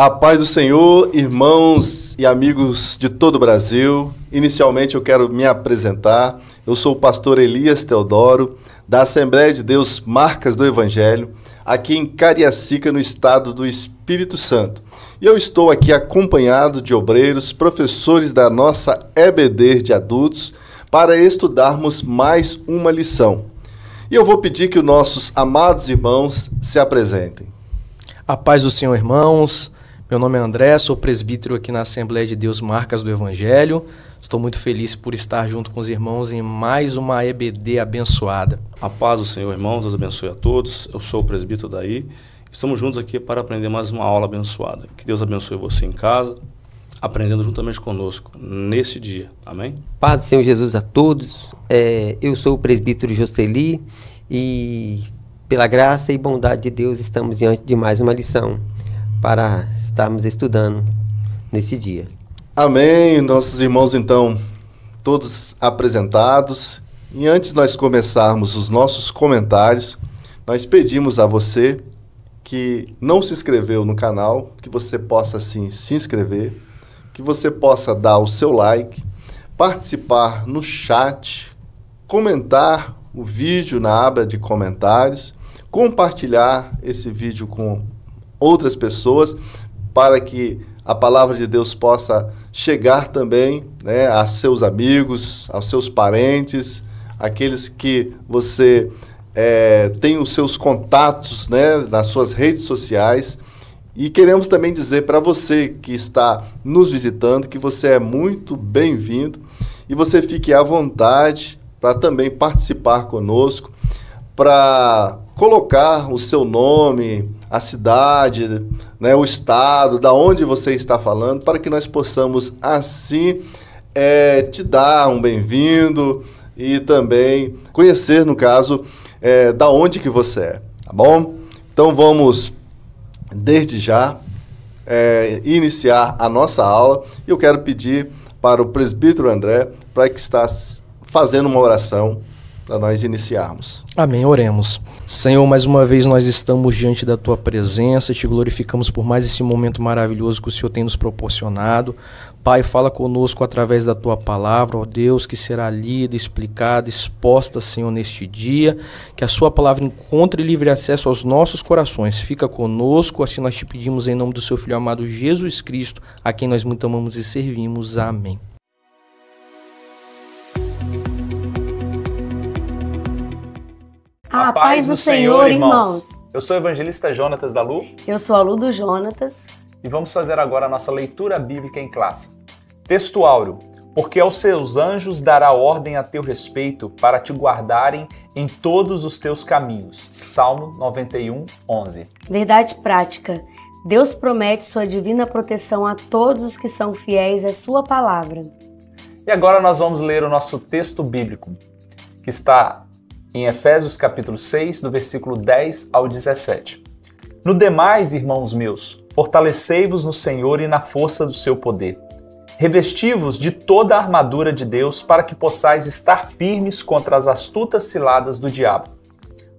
A paz do Senhor, irmãos e amigos de todo o Brasil. Inicialmente eu quero me apresentar. Eu sou o pastor Elias Teodoro, da Assembleia de Deus Marcas do Evangelho, aqui em Cariacica, no estado do Espírito Santo. E eu estou aqui acompanhado de obreiros, professores da nossa EBD de adultos, para estudarmos mais uma lição. E eu vou pedir que os nossos amados irmãos se apresentem. A paz do Senhor, irmãos. Meu nome é André, sou presbítero aqui na Assembleia de Deus Marcas do Evangelho. Estou muito feliz por estar junto com os irmãos em mais uma EBD abençoada. A paz do Senhor, irmãos, Deus abençoe a todos. Eu sou o presbítero daí. Estamos juntos aqui para aprender mais uma aula abençoada. Que Deus abençoe você em casa, aprendendo juntamente conosco nesse dia. Amém? Paz do Senhor Jesus a todos. Eu sou o presbítero Jocely e, pela graça e bondade de Deus, estamos diante de mais uma lição para estarmos estudando nesse dia. Amém. Nossos irmãos, então, todos apresentados. E antes de nós começarmos os nossos comentários, nós pedimos a você que não se inscreveu no canal, que você possa, sim, se inscrever, que você possa dar o seu like, participar no chat, comentar o vídeo na aba de comentários, compartilhar esse vídeo com outras pessoas, para que a palavra de Deus possa chegar também, né, a seus amigos, aos seus parentes, aqueles que você tem os seus contatos, né, nas suas redes sociais. E queremos também dizer para você que está nos visitando que você é muito bem-vindo e você fique à vontade para também participar conosco, para colocar o seu nome, a cidade, né, o estado, da onde você está falando, para que nós possamos, assim, te dar um bem-vindo e também conhecer, no caso, da onde que você é, tá bom? Então vamos, desde já, iniciar a nossa aula. E eu quero pedir para o presbítero André, para que está fazendo uma oração para nós iniciarmos. Amém, oremos. Senhor, mais uma vez nós estamos diante da Tua presença, te glorificamos por mais esse momento maravilhoso que o Senhor tem nos proporcionado. Pai, fala conosco através da Tua palavra, ó Deus, que será lida, explicada, exposta, Senhor, neste dia, que a Sua palavra encontre livre acesso aos nossos corações. Fica conosco, assim nós te pedimos em nome do Seu Filho amado Jesus Cristo, a quem nós muito amamos e servimos. Amém. A paz do Senhor, irmãos. Eu sou o evangelista Jonatas da Lu. Eu sou a Lu do Jonatas. E vamos fazer agora a nossa leitura bíblica em classe. Texto áureo. Porque aos seus anjos dará ordem a teu respeito para te guardarem em todos os teus caminhos. Salmo 91, 11. Verdade prática. Deus promete sua divina proteção a todos os que são fiéis à sua palavra. E agora nós vamos ler o nosso texto bíblico, que está em Efésios capítulo 6, do versículo 10 ao 17. No demais, irmãos meus, fortalecei-vos no Senhor e na força do seu poder. Revesti-vos de toda a armadura de Deus para que possais estar firmes contra as astutas ciladas do diabo.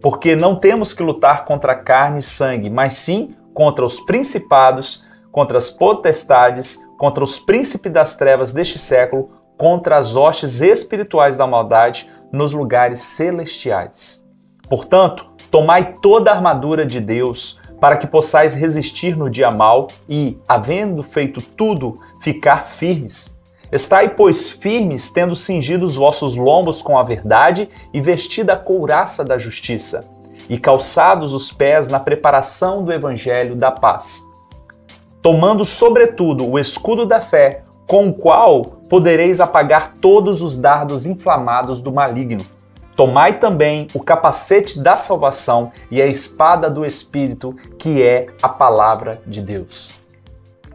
Porque não temos que lutar contra carne e sangue, mas sim contra os principados, contra as potestades, contra os príncipes das trevas deste século, contra as hostes espirituais da maldade nos lugares celestiais. Portanto, tomai toda a armadura de Deus para que possais resistir no dia mau e, havendo feito tudo, ficar firmes. Estai, pois, firmes, tendo cingido os vossos lombos com a verdade e vestida a couraça da justiça, e calçados os pés na preparação do evangelho da paz. Tomando, sobretudo, o escudo da fé, com o qual podereis apagar todos os dardos inflamados do maligno. Tomai também o capacete da salvação e a espada do Espírito, que é a palavra de Deus.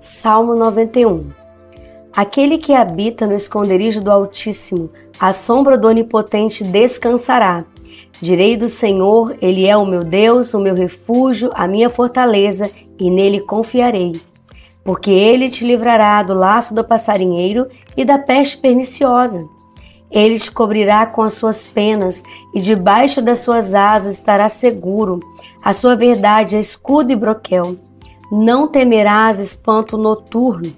Salmo 91. Aquele que habita no esconderijo do Altíssimo, à sombra do Onipotente descansará. Direi do Senhor, Ele é o meu Deus, o meu refúgio, a minha fortaleza, e nele confiarei. Porque Ele te livrará do laço do passarinheiro e da peste perniciosa. Ele te cobrirá com as suas penas e debaixo das suas asas estará seguro. A sua verdade é escudo e broquel. Não temerás espanto noturno,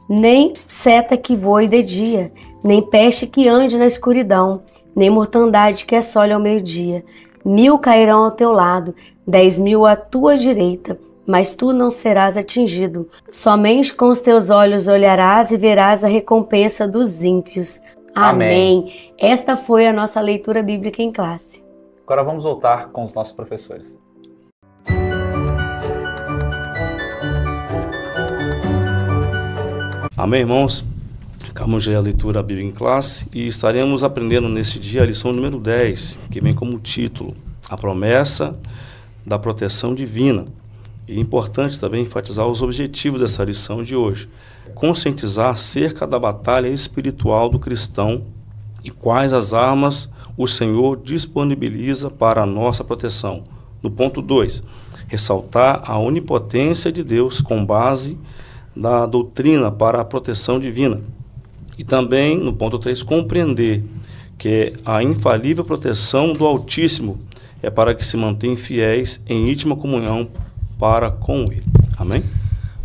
nem seta que voe de dia, nem peste que ande na escuridão, nem mortandade que assole ao meio-dia. 1000 cairão ao teu lado, 10.000 à tua direita, mas tu não serás atingido. Somente com os teus olhos olharás e verás a recompensa dos ímpios. Amém. Esta foi a nossa leitura bíblica em classe. Agora vamos voltar com os nossos professores. Amém, irmãos? Acabamos de ler a leitura bíblica em classe e estaremos aprendendo nesse dia a lição número 10, que vem como título, a promessa da proteção divina. E é importante também enfatizar os objetivos dessa lição de hoje. Conscientizar acerca da batalha espiritual do cristão e quais as armas o Senhor disponibiliza para a nossa proteção. No ponto 2, ressaltar a onipotência de Deus com base na doutrina para a proteção divina. E também, no ponto 3, compreender que a infalível proteção do Altíssimo é para que se mantenham fiéis em íntima comunhão para com Ele. Amém?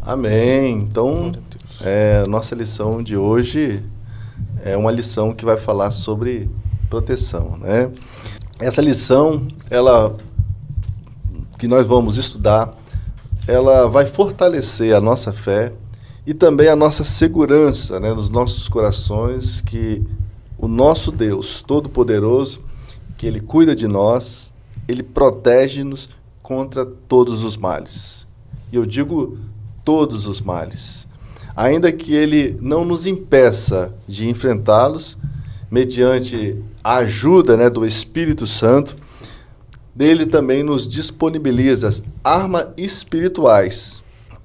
Amém. Então, nossa lição de hoje é uma lição que vai falar sobre proteção, né? Essa lição, que nós vamos estudar, ela vai fortalecer a nossa fé e também a nossa segurança, né, nos nossos corações, que o nosso Deus Todo-Poderoso, que Ele cuida de nós, Ele protege-nos contra todos os males. E eu digo todos os males. Ainda que Ele não nos impeça de enfrentá-los, mediante a ajuda, né, do Espírito Santo, Ele também nos disponibiliza as armas espirituais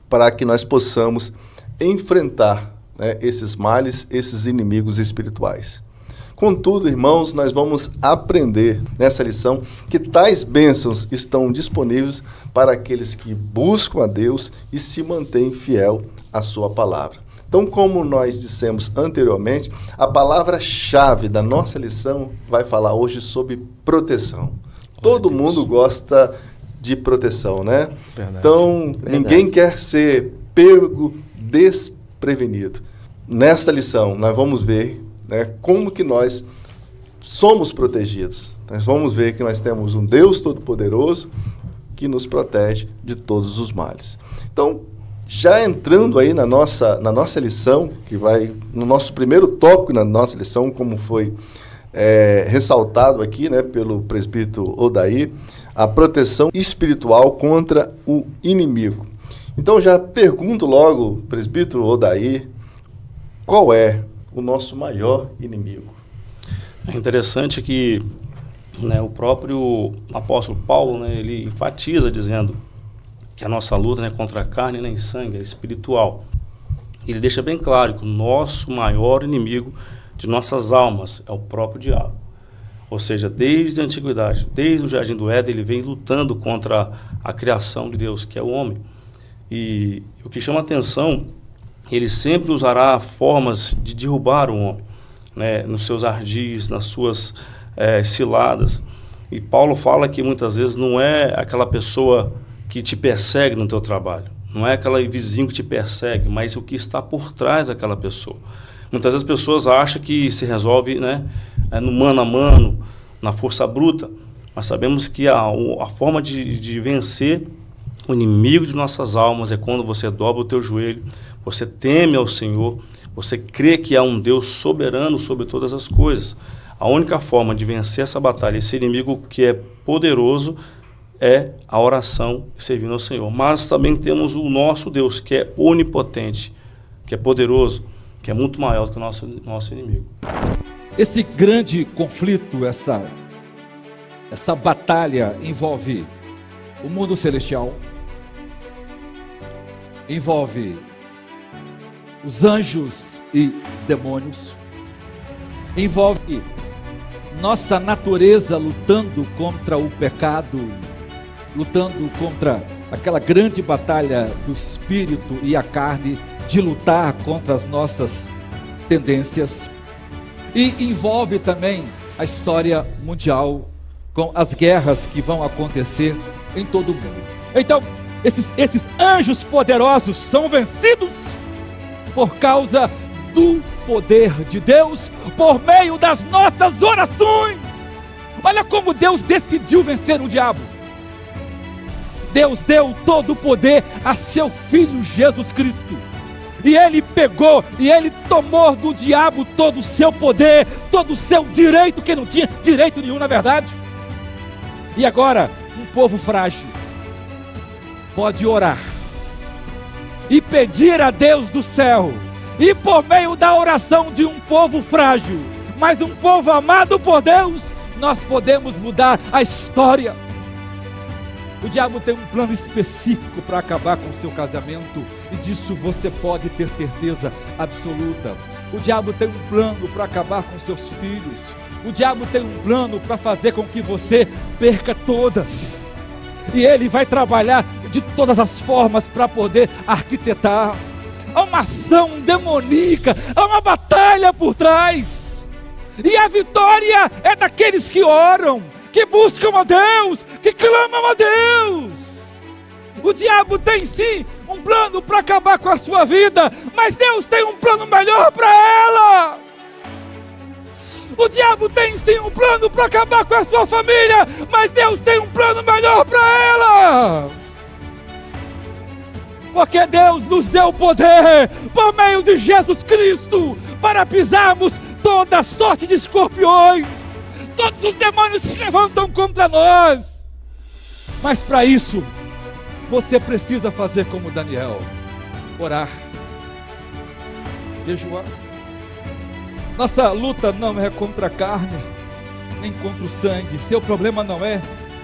para que nós possamos enfrentar, né, esses males, esses inimigos espirituais. Contudo, irmãos, nós vamos aprender nessa lição que tais bênçãos estão disponíveis para aqueles que buscam a Deus e se mantêm fiel à sua palavra. Então, como nós dissemos anteriormente, a palavra-chave da nossa lição vai falar hoje sobre proteção. Todo mundo gosta de proteção, né? Verdade. Então, ninguém quer ser pego desprevenido. Nesta lição, nós vamos ver, né, como que nós somos protegidos. Nós vamos ver que nós temos um Deus Todo-Poderoso que nos protege de todos os males. Então, já entrando aí na nossa lição, que vai no nosso primeiro tópico na nossa lição, como foi ressaltado aqui, né, pelo presbítero Odair, a proteção espiritual contra o inimigo. Então já pergunto logo, presbítero Odair, qual é o nosso maior inimigo? É interessante que, né, o próprio apóstolo Paulo, né, ele enfatiza dizendo que a nossa luta não é contra a carne nem sangue, é espiritual. Ele deixa bem claro que o nosso maior inimigo de nossas almas é o próprio diabo. Ou seja, desde a antiguidade, desde o Jardim do Éden, ele vem lutando contra a criação de Deus, que é o homem. E o que chama a atenção, ele sempre usará formas de derrubar o homem, né, nos seus ardis, nas suas ciladas. E Paulo fala que muitas vezes não é aquela pessoa que te persegue no teu trabalho, não é aquele vizinho que te persegue, mas o que está por trás daquela pessoa. Muitas vezes as pessoas acham que se resolve, né, no mano a mano, na força bruta, mas sabemos que a forma de vencer o inimigo de nossas almas é quando você dobra o teu joelho, você teme ao Senhor, você crê que há um Deus soberano sobre todas as coisas. A única forma de vencer essa batalha, esse inimigo que é poderoso, é a oração e servindo ao Senhor. Mas também temos o nosso Deus, que é onipotente, que é poderoso, que é muito maior do que o nosso inimigo. Esse grande conflito, essa batalha envolve o mundo celestial, envolve os anjos e demônios, envolve nossa natureza lutando contra o pecado, lutando contra aquela grande batalha do espírito e a carne, de lutar contra as nossas tendências, e envolve também a história mundial com as guerras que vão acontecer em todo o mundo. Então, esses anjos poderosos são vencidos por causa do poder de Deus, por meio das nossas orações. Olha como Deus decidiu vencer o diabo. Deus deu todo o poder a seu Filho Jesus Cristo. E Ele pegou e Ele tomou do diabo todo o seu poder, todo o seu direito, que não tinha direito nenhum na verdade. E agora, um povo frágil pode orar e pedir a Deus do céu, e por meio da oração de um povo frágil, mas um povo amado por Deus, nós podemos mudar a história. O diabo tem um plano específico para acabar com o seu casamento, e disso você pode ter certeza absoluta. O diabo tem um plano para acabar com seus filhos. O diabo tem um plano para fazer com que você perca todas. E ele vai trabalhar de todas as formas para poder arquitetar. Há uma ação demoníaca, há uma batalha por trás. E a vitória é daqueles que oram, que buscam a Deus, que clamam a Deus. O diabo tem sim um plano para acabar com a sua vida, mas Deus tem um plano melhor para ela. O diabo tem sim um plano para acabar com a sua família, mas Deus tem um plano melhor para ela. Porque Deus nos deu poder por meio de Jesus Cristo para pisarmos toda sorte de escorpiões. Todos os demônios se levantam contra nós. Mas para isso, você precisa fazer como Daniel: orar, jejuar. Nossa luta não é contra a carne, nem contra o sangue. Seu problema não é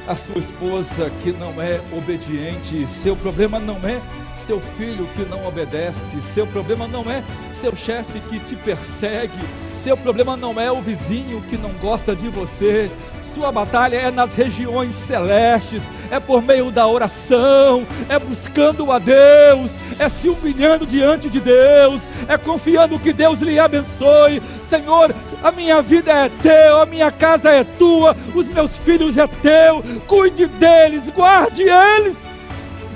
a sua esposa que não é obediente. Seu problema não é seu filho que não obedece. Seu problema não é seu chefe que te persegue. Seu problema não é o vizinho que não gosta de você. Sua batalha é nas regiões celestes, é por meio da oração, é buscando a Deus, é se humilhando diante de Deus, é confiando que Deus lhe abençoe. Senhor, a minha vida é teu, a minha casa é tua, os meus filhos é teu, cuide deles, guarde eles.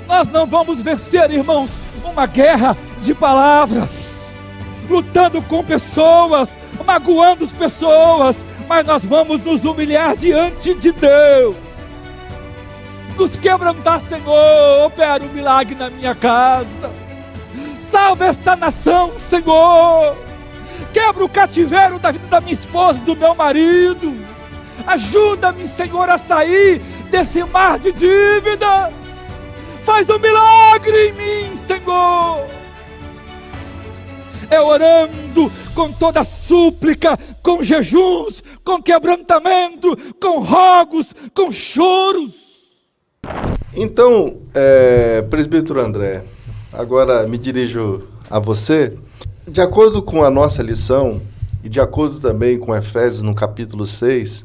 Nós não vamos vencer, irmãos, uma guerra de palavras, lutando com pessoas, magoando as pessoas, mas nós vamos nos humilhar diante de Deus, nos quebrantar. Senhor, opera um milagre na minha casa, salva essa nação, Senhor, quebra o cativeiro da vida da minha esposa, do meu marido, ajuda-me, Senhor, a sair desse mar de dívidas, faz um milagre em mim, Senhor. É orando com toda súplica, com jejuns, com quebrantamento, com rogos, com choros. Então, presbítero André, agora me dirijo a você. De acordo com a nossa lição, e de acordo também com Efésios no capítulo 6,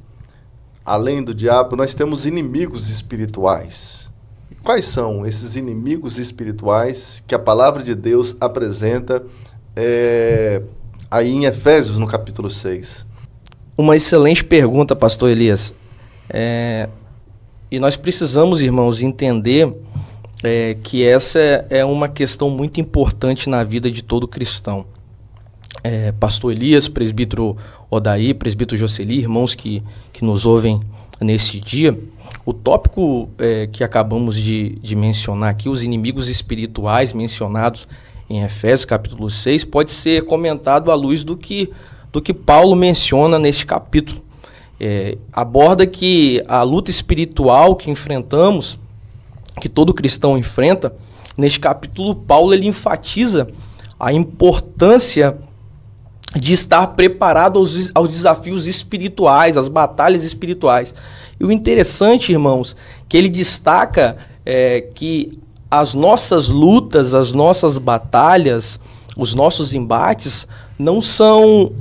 além do diabo, nós temos inimigos espirituais. Quais são esses inimigos espirituais que a palavra de Deus apresenta aí em Efésios, no capítulo 6? Uma excelente pergunta, pastor Elias. E nós precisamos, irmãos, entender que essa é uma questão muito importante na vida de todo cristão. Pastor Elias, presbítero Odaí, presbítero Jocely, irmãos que nos ouvem nesse dia, o tópico que acabamos de mencionar aqui, os inimigos espirituais mencionados em Efésios capítulo 6, pode ser comentado à luz do que Paulo menciona neste capítulo. Aborda que a luta espiritual que enfrentamos, que todo cristão enfrenta, neste capítulo Paulo ele enfatiza a importância de estar preparado aos desafios espirituais, às batalhas espirituais. E o interessante, irmãos, que ele destaca que as nossas lutas, as nossas batalhas, os nossos embates não são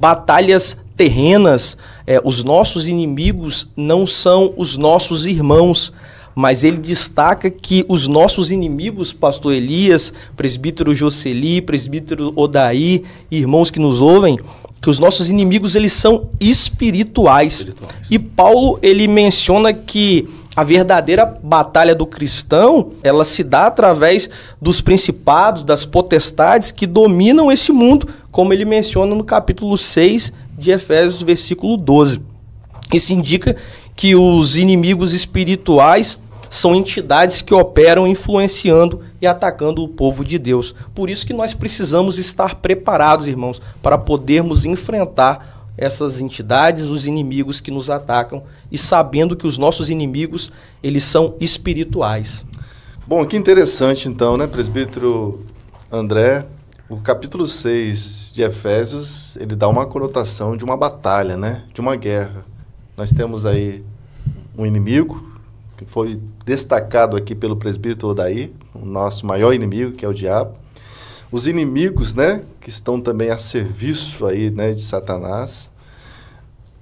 batalhas terrenas, os nossos inimigos não são os nossos irmãos, mas ele destaca que os nossos inimigos, pastor Elias, presbítero Jocely, presbítero Odaí, irmãos que nos ouvem, que os nossos inimigos eles são espirituais. E Paulo ele menciona que a verdadeira batalha do cristão, ela se dá através dos principados, das potestades que dominam esse mundo, como ele menciona no capítulo 6 de Efésios, versículo 12. Isso indica que os inimigos espirituais são entidades que operam influenciando e atacando o povo de Deus. Por isso que nós precisamos estar preparados, irmãos, para podermos enfrentar essas entidades, os inimigos que nos atacam, e sabendo que os nossos inimigos, eles são espirituais. Bom, que interessante então, né, presbítero André? O capítulo 6 de Efésios, ele dá uma conotação de uma batalha, né, de uma guerra. Nós temos aí um inimigo, que foi destacado aqui pelo presbítero Odair, o nosso maior inimigo, que é o diabo. Os inimigos, né, que estão também a serviço aí, né, de Satanás.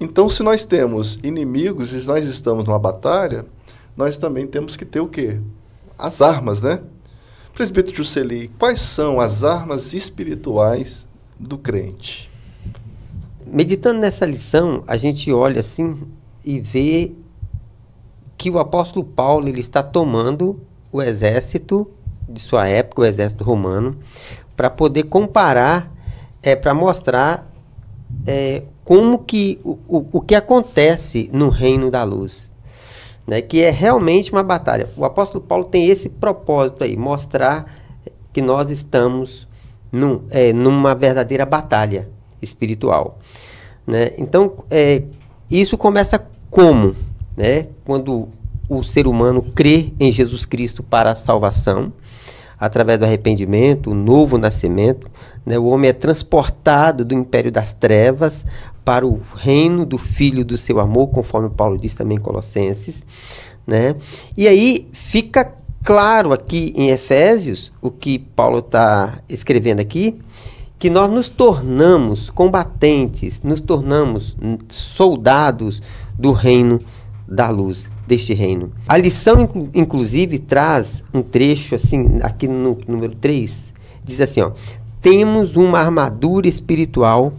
Então, se nós temos inimigos e nós estamos numa batalha, nós também temos que ter o quê? As armas, né? Presbítero Jusceli, quais são as armas espirituais do crente? Meditando nessa lição, a gente olha assim e vê que o apóstolo Paulo ele está tomando o exército de sua época, o exército romano, para poder comparar, para mostrar como que o que acontece no reino da luz, né, que é realmente uma batalha. O apóstolo Paulo tem esse propósito aí, mostrar que nós estamos numa verdadeira batalha espiritual, né? Então, isso começa como? Né? Quando o ser humano crê em Jesus Cristo para a salvação, através do arrependimento, o novo nascimento, né? O homem é transportado do império das trevas para o reino do Filho do seu amor, conforme Paulo diz também em Colossenses, né? E aí fica claro aqui em Efésios, o que Paulo está escrevendo aqui, que nós nos tornamos combatentes, nos tornamos soldados do reino da luz, deste reino. A lição, inclusive, traz um trecho, assim, aqui no número 3, diz assim, ó, temos uma armadura espiritual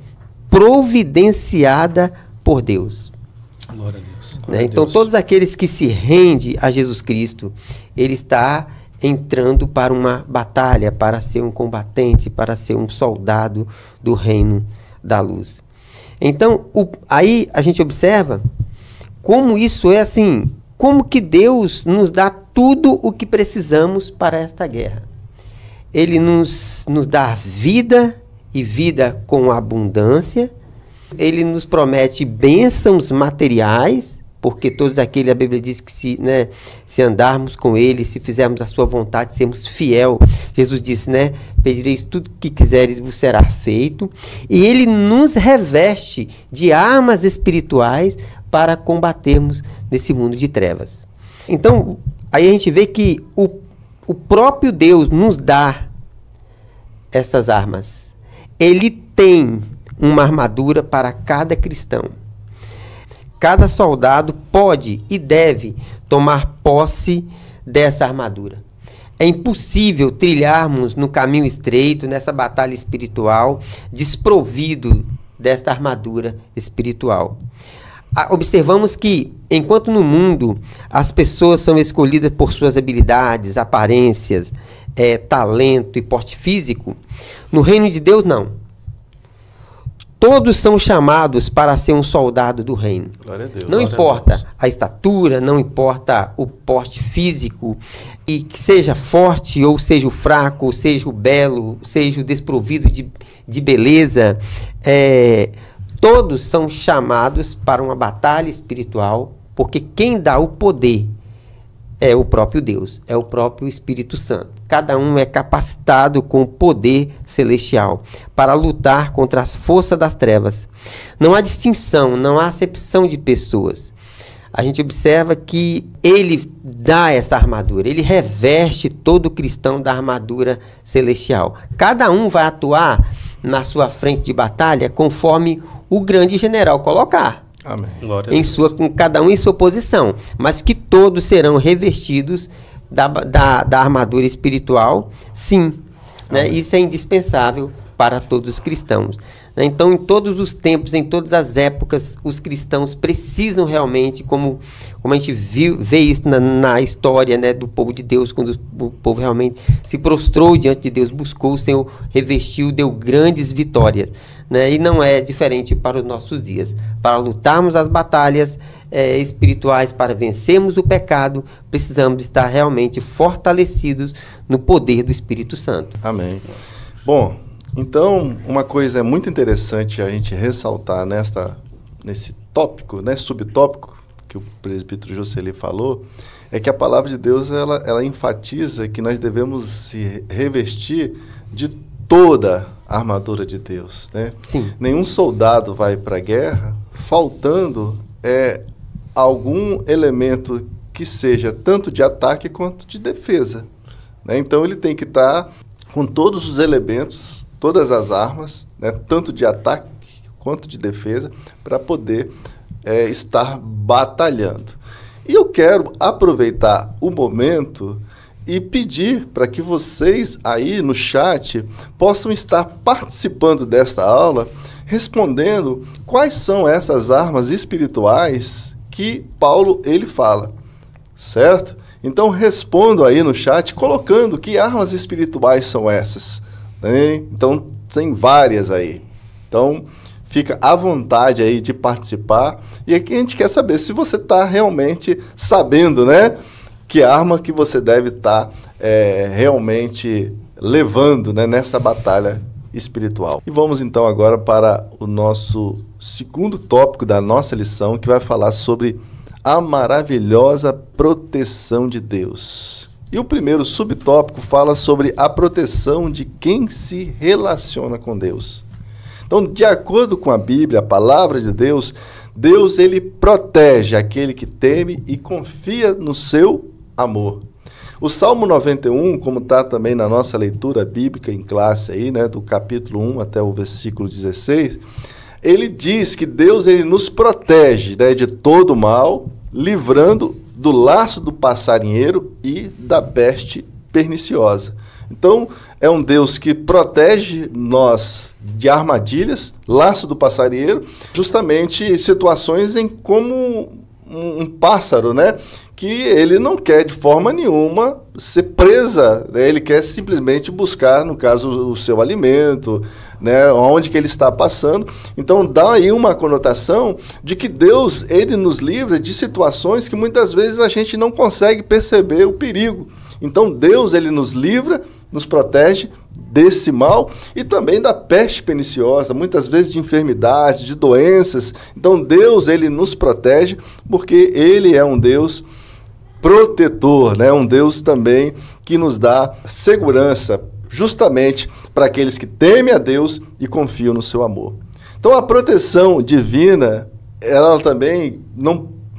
providenciada por Deus. Glória a Deus. Né? Então, todos aqueles que se rendem a Jesus Cristo, ele está entrando para uma batalha, para ser um combatente, para ser um soldado do reino da luz. Então, aí a gente observa como isso é assim, como que Deus nos dá tudo o que precisamos para esta guerra. Ele nos dá vida e vida com abundância. Ele nos promete bênçãos materiais, porque todos aqueles, a Bíblia diz que se andarmos com Ele, se fizermos a sua vontade, sermos fiel. Jesus disse, né? Pedireis tudo que quiseres, vos será feito. E Ele nos reveste de armas espirituais para combatermos nesse mundo de trevas. Então, aí a gente vê que o próprio Deus nos dá essas armas. Ele tem uma armadura para cada cristão. Cada soldado pode e deve tomar posse dessa armadura. É impossível trilharmos no caminho estreito, nessa batalha espiritual, desprovido desta armadura espiritual. Observamos que, enquanto no mundo as pessoas são escolhidas por suas habilidades, aparências, talento e porte físico, no reino de Deus não. Todos são chamados para ser um soldado do reino. Glória a Deus. Não importa a estatura, não importa o porte físico, e que seja forte, ou seja o fraco, ou seja o belo, seja o desprovido de beleza, todos são chamados para uma batalha espiritual, porque quem dá o poder é o próprio Deus, é o próprio Espírito Santo. Cada um é capacitado com o poder celestial para lutar contra as forças das trevas. Não há distinção, não há acepção de pessoas. A gente observa que ele dá essa armadura, ele reveste todo cristão da armadura celestial. Cada um vai atuar na sua frente de batalha conforme o grande general colocar. Amém. Com cada um em sua posição, mas que todos serão revestidos da armadura espiritual, sim. Né? Isso é indispensável para todos os cristãos. Então, em todos os tempos, em todas as épocas, os cristãos precisam realmente, como a gente vê isso na história, né, do povo de Deus, quando o povo realmente se prostrou diante de Deus, buscou o Senhor, revestiu, deu grandes vitórias, né? E não é diferente para os nossos dias. Para lutarmos as batalhas espirituais, para vencermos o pecado, precisamos estar realmente fortalecidos no poder do Espírito Santo. Amém. Bom, então, uma coisa muito interessante a gente ressaltar nesse tópico, né, subtópico, que o presbítero Joseli falou, é que a palavra de Deus, ela enfatiza que nós devemos se revestir de toda a armadura de Deus, né? Sim. Nenhum soldado vai para a guerra faltando algum elemento que seja tanto de ataque quanto de defesa, né? Então, ele tem que estar com todos os elementos, todas as armas, né, tanto de ataque quanto de defesa, para poder estar batalhando. E eu quero aproveitar o momento e pedir para que vocês aí no chat possam estar participando desta aula, respondendo quais são essas armas espirituais que Paulo ele fala, certo? Então respondo aí no chat colocando que armas espirituais são essas. Então, tem várias aí. Então, fica à vontade aí de participar. E aqui a gente quer saber se você está realmente sabendo, né? Que arma que você deve estar realmente levando, né, nessa batalha espiritual. E vamos então agora para o nosso segundo tópico da nossa lição, que vai falar sobre a maravilhosa proteção de Deus. E o primeiro subtópico fala sobre a proteção de quem se relaciona com Deus. Então, de acordo com a Bíblia, a palavra de Deus, Deus ele protege aquele que teme e confia no seu amor. O Salmo 91, como está também na nossa leitura bíblica em classe aí, né, do capítulo 1 até o versículo 16, ele diz que Deus ele nos protege, né, de todo mal, livrando do laço do passarinheiro e da peste perniciosa. Então, é um Deus que protege nós de armadilhas, laço do passarinheiro, justamente situações em como um pássaro, né? Que ele não quer de forma nenhuma ser presa, né? Ele quer simplesmente buscar, no caso, o seu alimento, né? Onde que ele está passando. Então dá aí uma conotação de que Deus ele nos livra de situações que muitas vezes a gente não consegue perceber o perigo. Então Deus ele nos livra, nos protege desse mal e também da peste perniciosa, muitas vezes de enfermidades, de doenças. Então Deus ele nos protege porque ele é um Deus protetor, né? Um Deus também que nos dá segurança justamente para aqueles que temem a Deus e confiam no seu amor. Então a proteção divina, ela também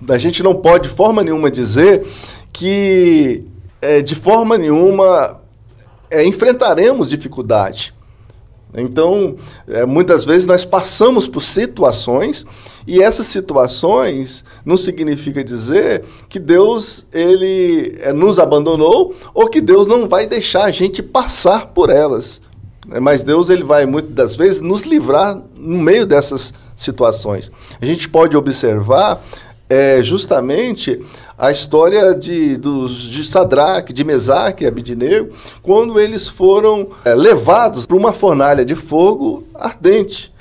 a gente não pode de forma nenhuma dizer que de forma nenhuma enfrentaremos dificuldade. Então, muitas vezes nós passamos por situações e essas situações não significa dizer que Deus ele nos abandonou ou que Deus não vai deixar a gente passar por elas. Mas Deus ele vai muitas das vezes nos livrar no meio dessas situações. A gente pode observar justamente a história de Sadraque, de Mesaque e Abidnego, quando eles foram levados para uma fornalha de fogo ardente.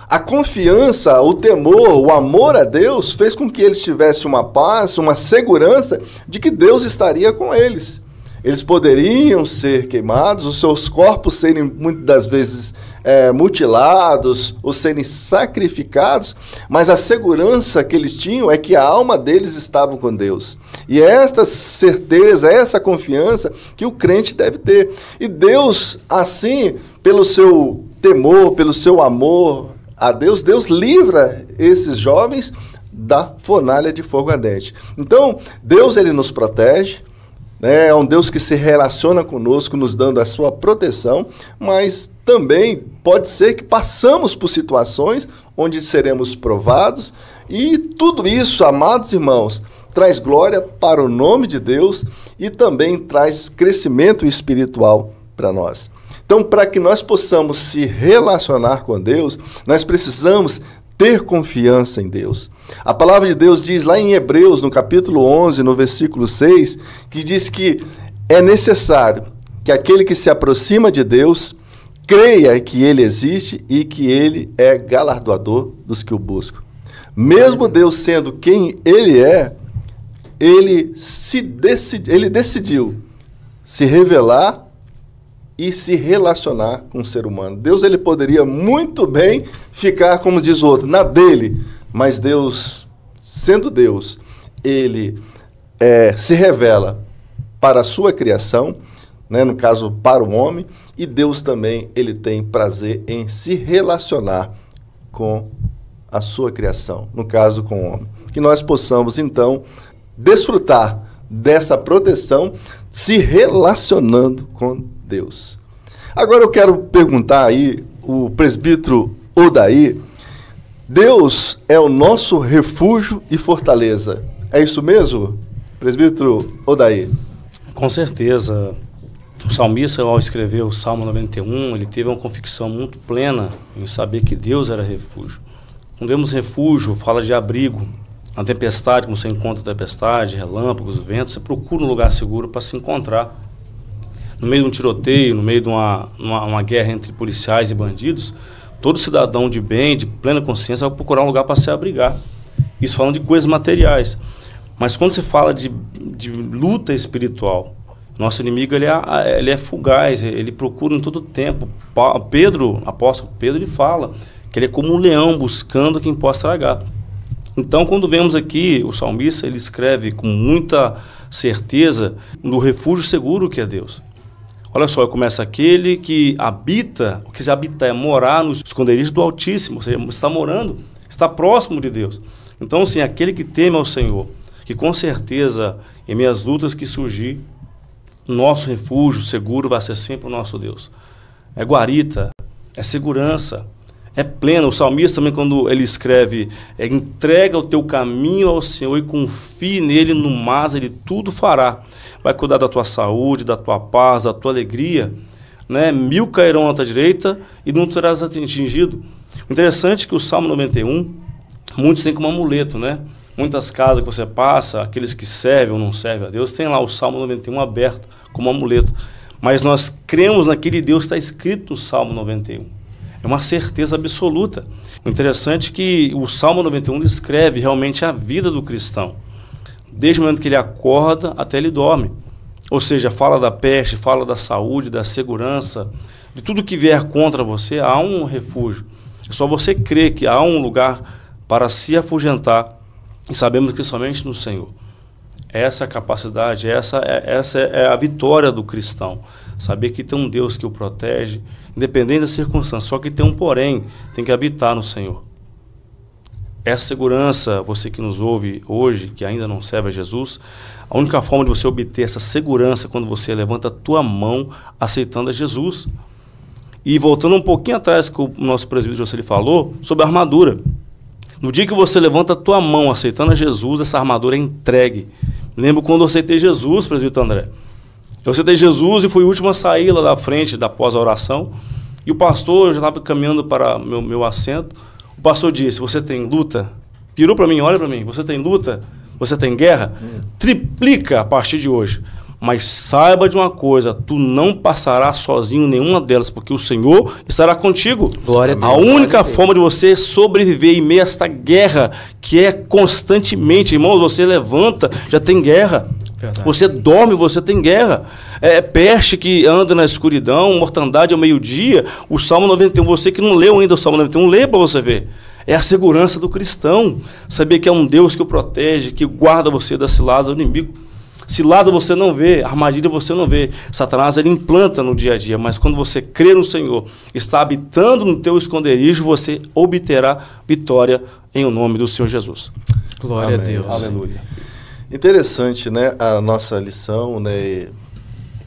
A confiança, o temor, o amor a Deus fez com que eles tivessem uma paz, uma segurança de que Deus estaria com eles. Eles poderiam ser queimados, os seus corpos serem muitas das vezes mutilados ou serem sacrificados, mas a segurança que eles tinham é que a alma deles estava com Deus. E é esta certeza, essa confiança que o crente deve ter. E Deus, assim, pelo seu temor, pelo seu amor a Deus, Deus livra esses jovens da fornalha de fogo ardente. Então, Deus ele nos protege, é um Deus que se relaciona conosco, nos dando a sua proteção, mas também pode ser que passamos por situações onde seremos provados, e tudo isso, amados irmãos, traz glória para o nome de Deus e também traz crescimento espiritual para nós. Então, para que nós possamos se relacionar com Deus, nós precisamos ter confiança em Deus. A palavra de Deus diz lá em Hebreus, no capítulo 11, no versículo 6, que diz que é necessário que aquele que se aproxima de Deus creia que Ele existe e que Ele é galardoador dos que o buscam. Mesmo Deus sendo quem Ele é, Ele decidiu se revelar e se relacionar com o ser humano. Deus, ele poderia muito bem ficar, como diz o outro, na dele, mas Deus, sendo Deus, ele se revela para a sua criação, né, no caso, para o homem, e Deus também, ele tem prazer em se relacionar com a sua criação, no caso, com o homem. Que nós possamos, então, desfrutar dessa proteção se relacionando com Deus. Agora eu quero perguntar aí, o presbítero Odaí, Deus é o nosso refúgio e fortaleza. É isso mesmo, presbítero Odaí? Com certeza. O salmista, ao escrever o Salmo 91, ele teve uma convicção muito plena em saber que Deus era refúgio. Quando vemos refúgio, fala de abrigo. Na tempestade, quando você encontra tempestade, relâmpagos, ventos, você procura um lugar seguro para se encontrar. No meio de um tiroteio, no meio de uma guerra entre policiais e bandidos, todo cidadão de bem, de plena consciência, vai procurar um lugar para se abrigar. Isso falando de coisas materiais. Mas quando se fala de luta espiritual, nosso inimigo ele é fugaz, ele procura em todo tempo. Apóstolo Pedro, ele fala que ele é como um leão buscando quem possa tragar. Então, quando vemos aqui, o salmista, ele escreve com muita certeza no refúgio seguro que é Deus. Olha só, começa aquele que habita, o que se habita é morar nos esconderijos do Altíssimo, ou seja, está morando, está próximo de Deus. Então, assim, aquele que teme ao Senhor, que com certeza, em minhas lutas que surgir, nosso refúgio seguro vai ser sempre o nosso Deus. É guarita, é segurança, é pleno. O salmista também, quando ele escreve, entrega o teu caminho ao Senhor e confie nele, no mais ele tudo fará. Vai cuidar da tua saúde, da tua paz, da tua alegria, né? 1000 cairão à tua direita e não terás atingido. O interessante é que o Salmo 91, muitos têm como amuleto, né? Muitas casas que você passa, aqueles que servem ou não servem a Deus, tem lá o Salmo 91 aberto como amuleto. Mas nós cremos naquele Deus que está escrito no Salmo 91. É uma certeza absoluta. O interessante é que o Salmo 91 descreve realmente a vida do cristão, desde o momento que ele acorda até ele dorme. Ou seja, fala da peste, fala da saúde, da segurança, de tudo que vier contra você, há um refúgio. É só você crer que há um lugar para se afugentar, e sabemos que somente no Senhor. Essa é a capacidade, essa é a vitória do cristão. Saber que tem um Deus que o protege, independente da circunstância. Só que tem um porém, tem que habitar no Senhor. Essa segurança, você que nos ouve hoje, que ainda não serve a Jesus, a única forma de você obter essa segurança é quando você levanta a tua mão aceitando a Jesus. E voltando um pouquinho atrás que o nosso presbítero José falou, sobre a armadura. No dia que você levanta a tua mão aceitando a Jesus, essa armadura é entregue. Lembro quando eu aceitei Jesus, presbítero André. Eu aceitei Jesus e fui o último a sair lá da frente, após a oração. E o pastor, já estava caminhando para meu assento. O pastor disse, você tem luta? Virou para mim, olha para mim, você tem luta? Você tem guerra? Triplica a partir de hoje. Mas saiba de uma coisa, tu não passarás sozinho em nenhuma delas, porque o Senhor estará contigo. Glória a Deus. A única forma de você sobreviver em meio a esta guerra, que é constantemente, irmãos, você levanta, já tem guerra. Verdade. Você dorme, você tem guerra. É peste que anda na escuridão, mortandade ao meio-dia. O Salmo 91, você que não leu ainda o Salmo 91, lê para você ver. É a segurança do cristão. Saber que é um Deus que o protege, que guarda você das ciladas do inimigo. Cilada você não vê, armadilha você não vê. Satanás ele implanta no dia a dia, mas quando você crê no Senhor, está habitando no teu esconderijo, você obterá vitória em o nome do Senhor Jesus. Glória a Deus. Aleluia. Interessante, né, a nossa lição, né,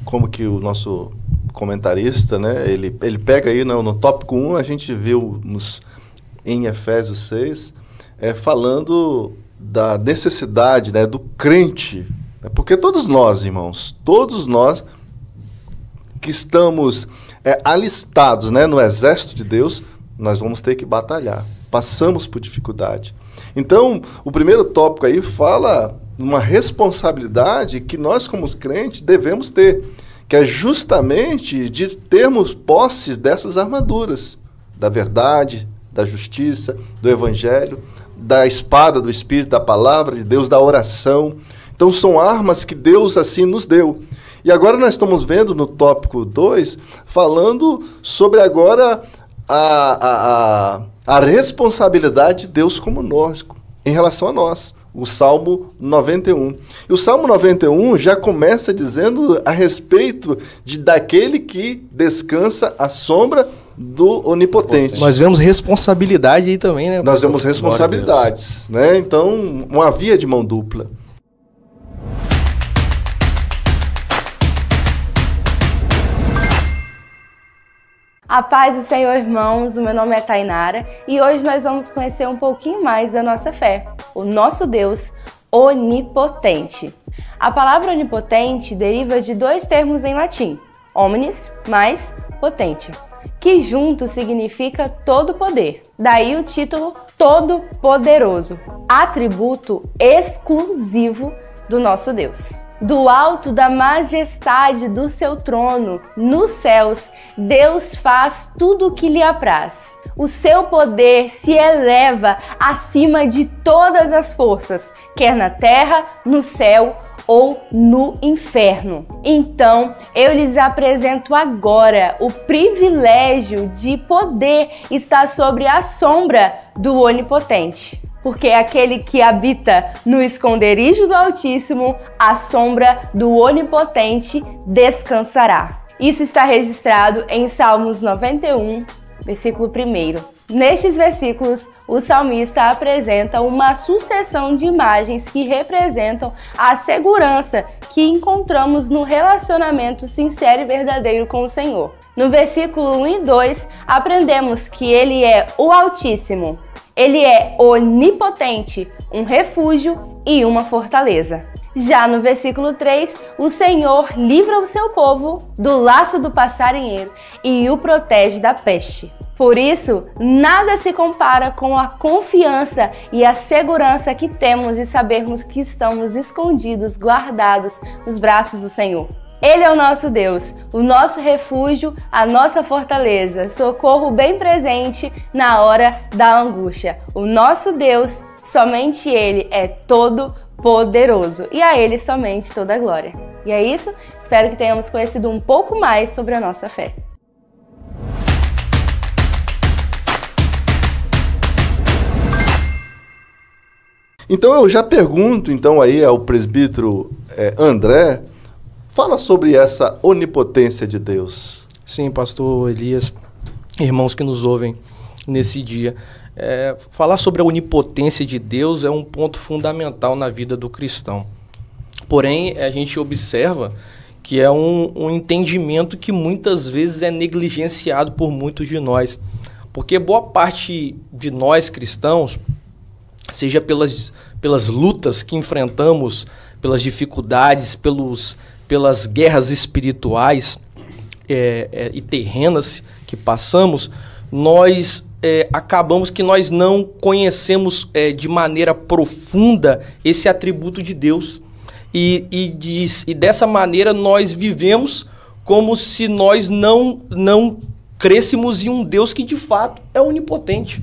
como que o nosso comentarista, né, ele pega aí no tópico 1, a gente viu em Efésios 6, falando da necessidade, né, do crente. Porque todos nós, irmãos, todos nós que estamos alistados, né, no exército de Deus, nós vamos ter que batalhar. Passamos por dificuldade. Então, o primeiro tópico aí fala uma responsabilidade que nós, como crentes, devemos ter, que é justamente de termos posse dessas armaduras, da verdade, da justiça, do evangelho, da espada do Espírito, da palavra de Deus, da oração. Então, são armas que Deus assim nos deu. E agora nós estamos vendo no tópico 2, falando sobre agora a responsabilidade de Deus conosco, em relação a nós. O Salmo 91. E o Salmo 91 já começa dizendo a respeito daquele que descansa à sombra do Onipotente. Nós vemos responsabilidade aí também, né? Nós vemos responsabilidades, né? Então, uma via de mão dupla. A paz do Senhor, irmãos, o meu nome é Tainara e hoje nós vamos conhecer um pouquinho mais da nossa fé, o nosso Deus onipotente. A palavra onipotente deriva de dois termos em latim, omnis mais potente, que junto significa todo poder. Daí o título todo-poderoso, atributo exclusivo do nosso Deus. Do alto da majestade do seu trono, nos céus, Deus faz tudo o que lhe apraz. O seu poder se eleva acima de todas as forças, quer na terra, no céu ou no inferno. Então, eu lhes apresento agora o privilégio de poder estar sobre a sombra do Onipotente. Porque aquele que habita no esconderijo do Altíssimo, à sombra do Onipotente descansará. Isso está registrado em Salmos 91, versículo 1. Nestes versículos, o salmista apresenta uma sucessão de imagens que representam a segurança que encontramos no relacionamento sincero e verdadeiro com o Senhor. No versículo 1 e 2, aprendemos que Ele é o Altíssimo. Ele é onipotente, um refúgio e uma fortaleza. Já no versículo 3, o Senhor livra o seu povo do laço do passarinheiro e o protege da peste. Por isso, nada se compara com a confiança e a segurança que temos de sabermos que estamos escondidos, guardados nos braços do Senhor. Ele é o nosso Deus, o nosso refúgio, a nossa fortaleza, socorro bem presente na hora da angústia. O nosso Deus, somente Ele é todo poderoso e a Ele somente toda a glória. E é isso, espero que tenhamos conhecido um pouco mais sobre a nossa fé. Então eu já pergunto então aí ao presbítero André, fala sobre essa onipotência de Deus. Sim, pastor Elias, irmãos que nos ouvem nesse dia. Falar sobre a onipotência de Deus é um ponto fundamental na vida do cristão. Porém, a gente observa que é um entendimento que muitas vezes é negligenciado por muitos de nós. Porque boa parte de nós cristãos, seja pelas lutas que enfrentamos, pelas dificuldades, pelas guerras espirituais e terrenas que passamos, nós acabamos que nós não conhecemos de maneira profunda esse atributo de Deus. E dessa maneira nós vivemos como se nós não crêssemos em um Deus que de fato é onipotente.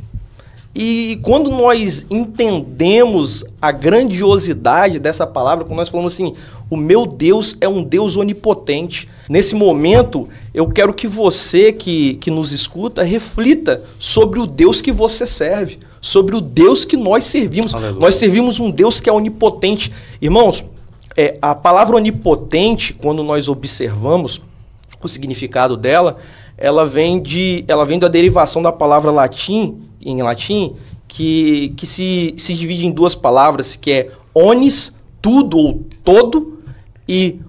E quando nós entendemos a grandiosidade dessa palavra, quando nós falamos assim, o meu Deus é um Deus onipotente. Nesse momento, eu quero que você que nos escuta reflita sobre o Deus que você serve, sobre o Deus que nós servimos. Aleluia. Nós servimos um Deus que é onipotente. Irmãos, a palavra onipotente, quando nós observamos o significado dela, ela vem da derivação da palavra em latim, que se divide em duas palavras, que é onis, tudo ou todo, e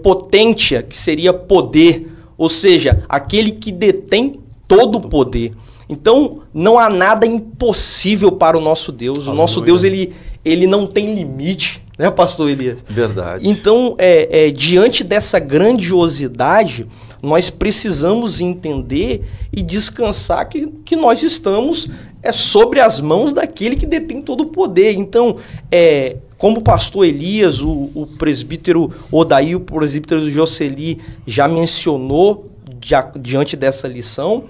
potentia, que seria poder, ou seja, aquele que detém todo o poder. Então, não há nada impossível para o nosso Deus. Aleluia. O nosso Deus, ele não tem limite, né, pastor Elias? Verdade. Então, diante dessa grandiosidade, nós precisamos entender e descansar que nós estamos sobre as mãos daquele que detém todo o poder. Então, como o pastor Elias, o presbítero Odaí, o presbítero Jocely já mencionou diante dessa lição,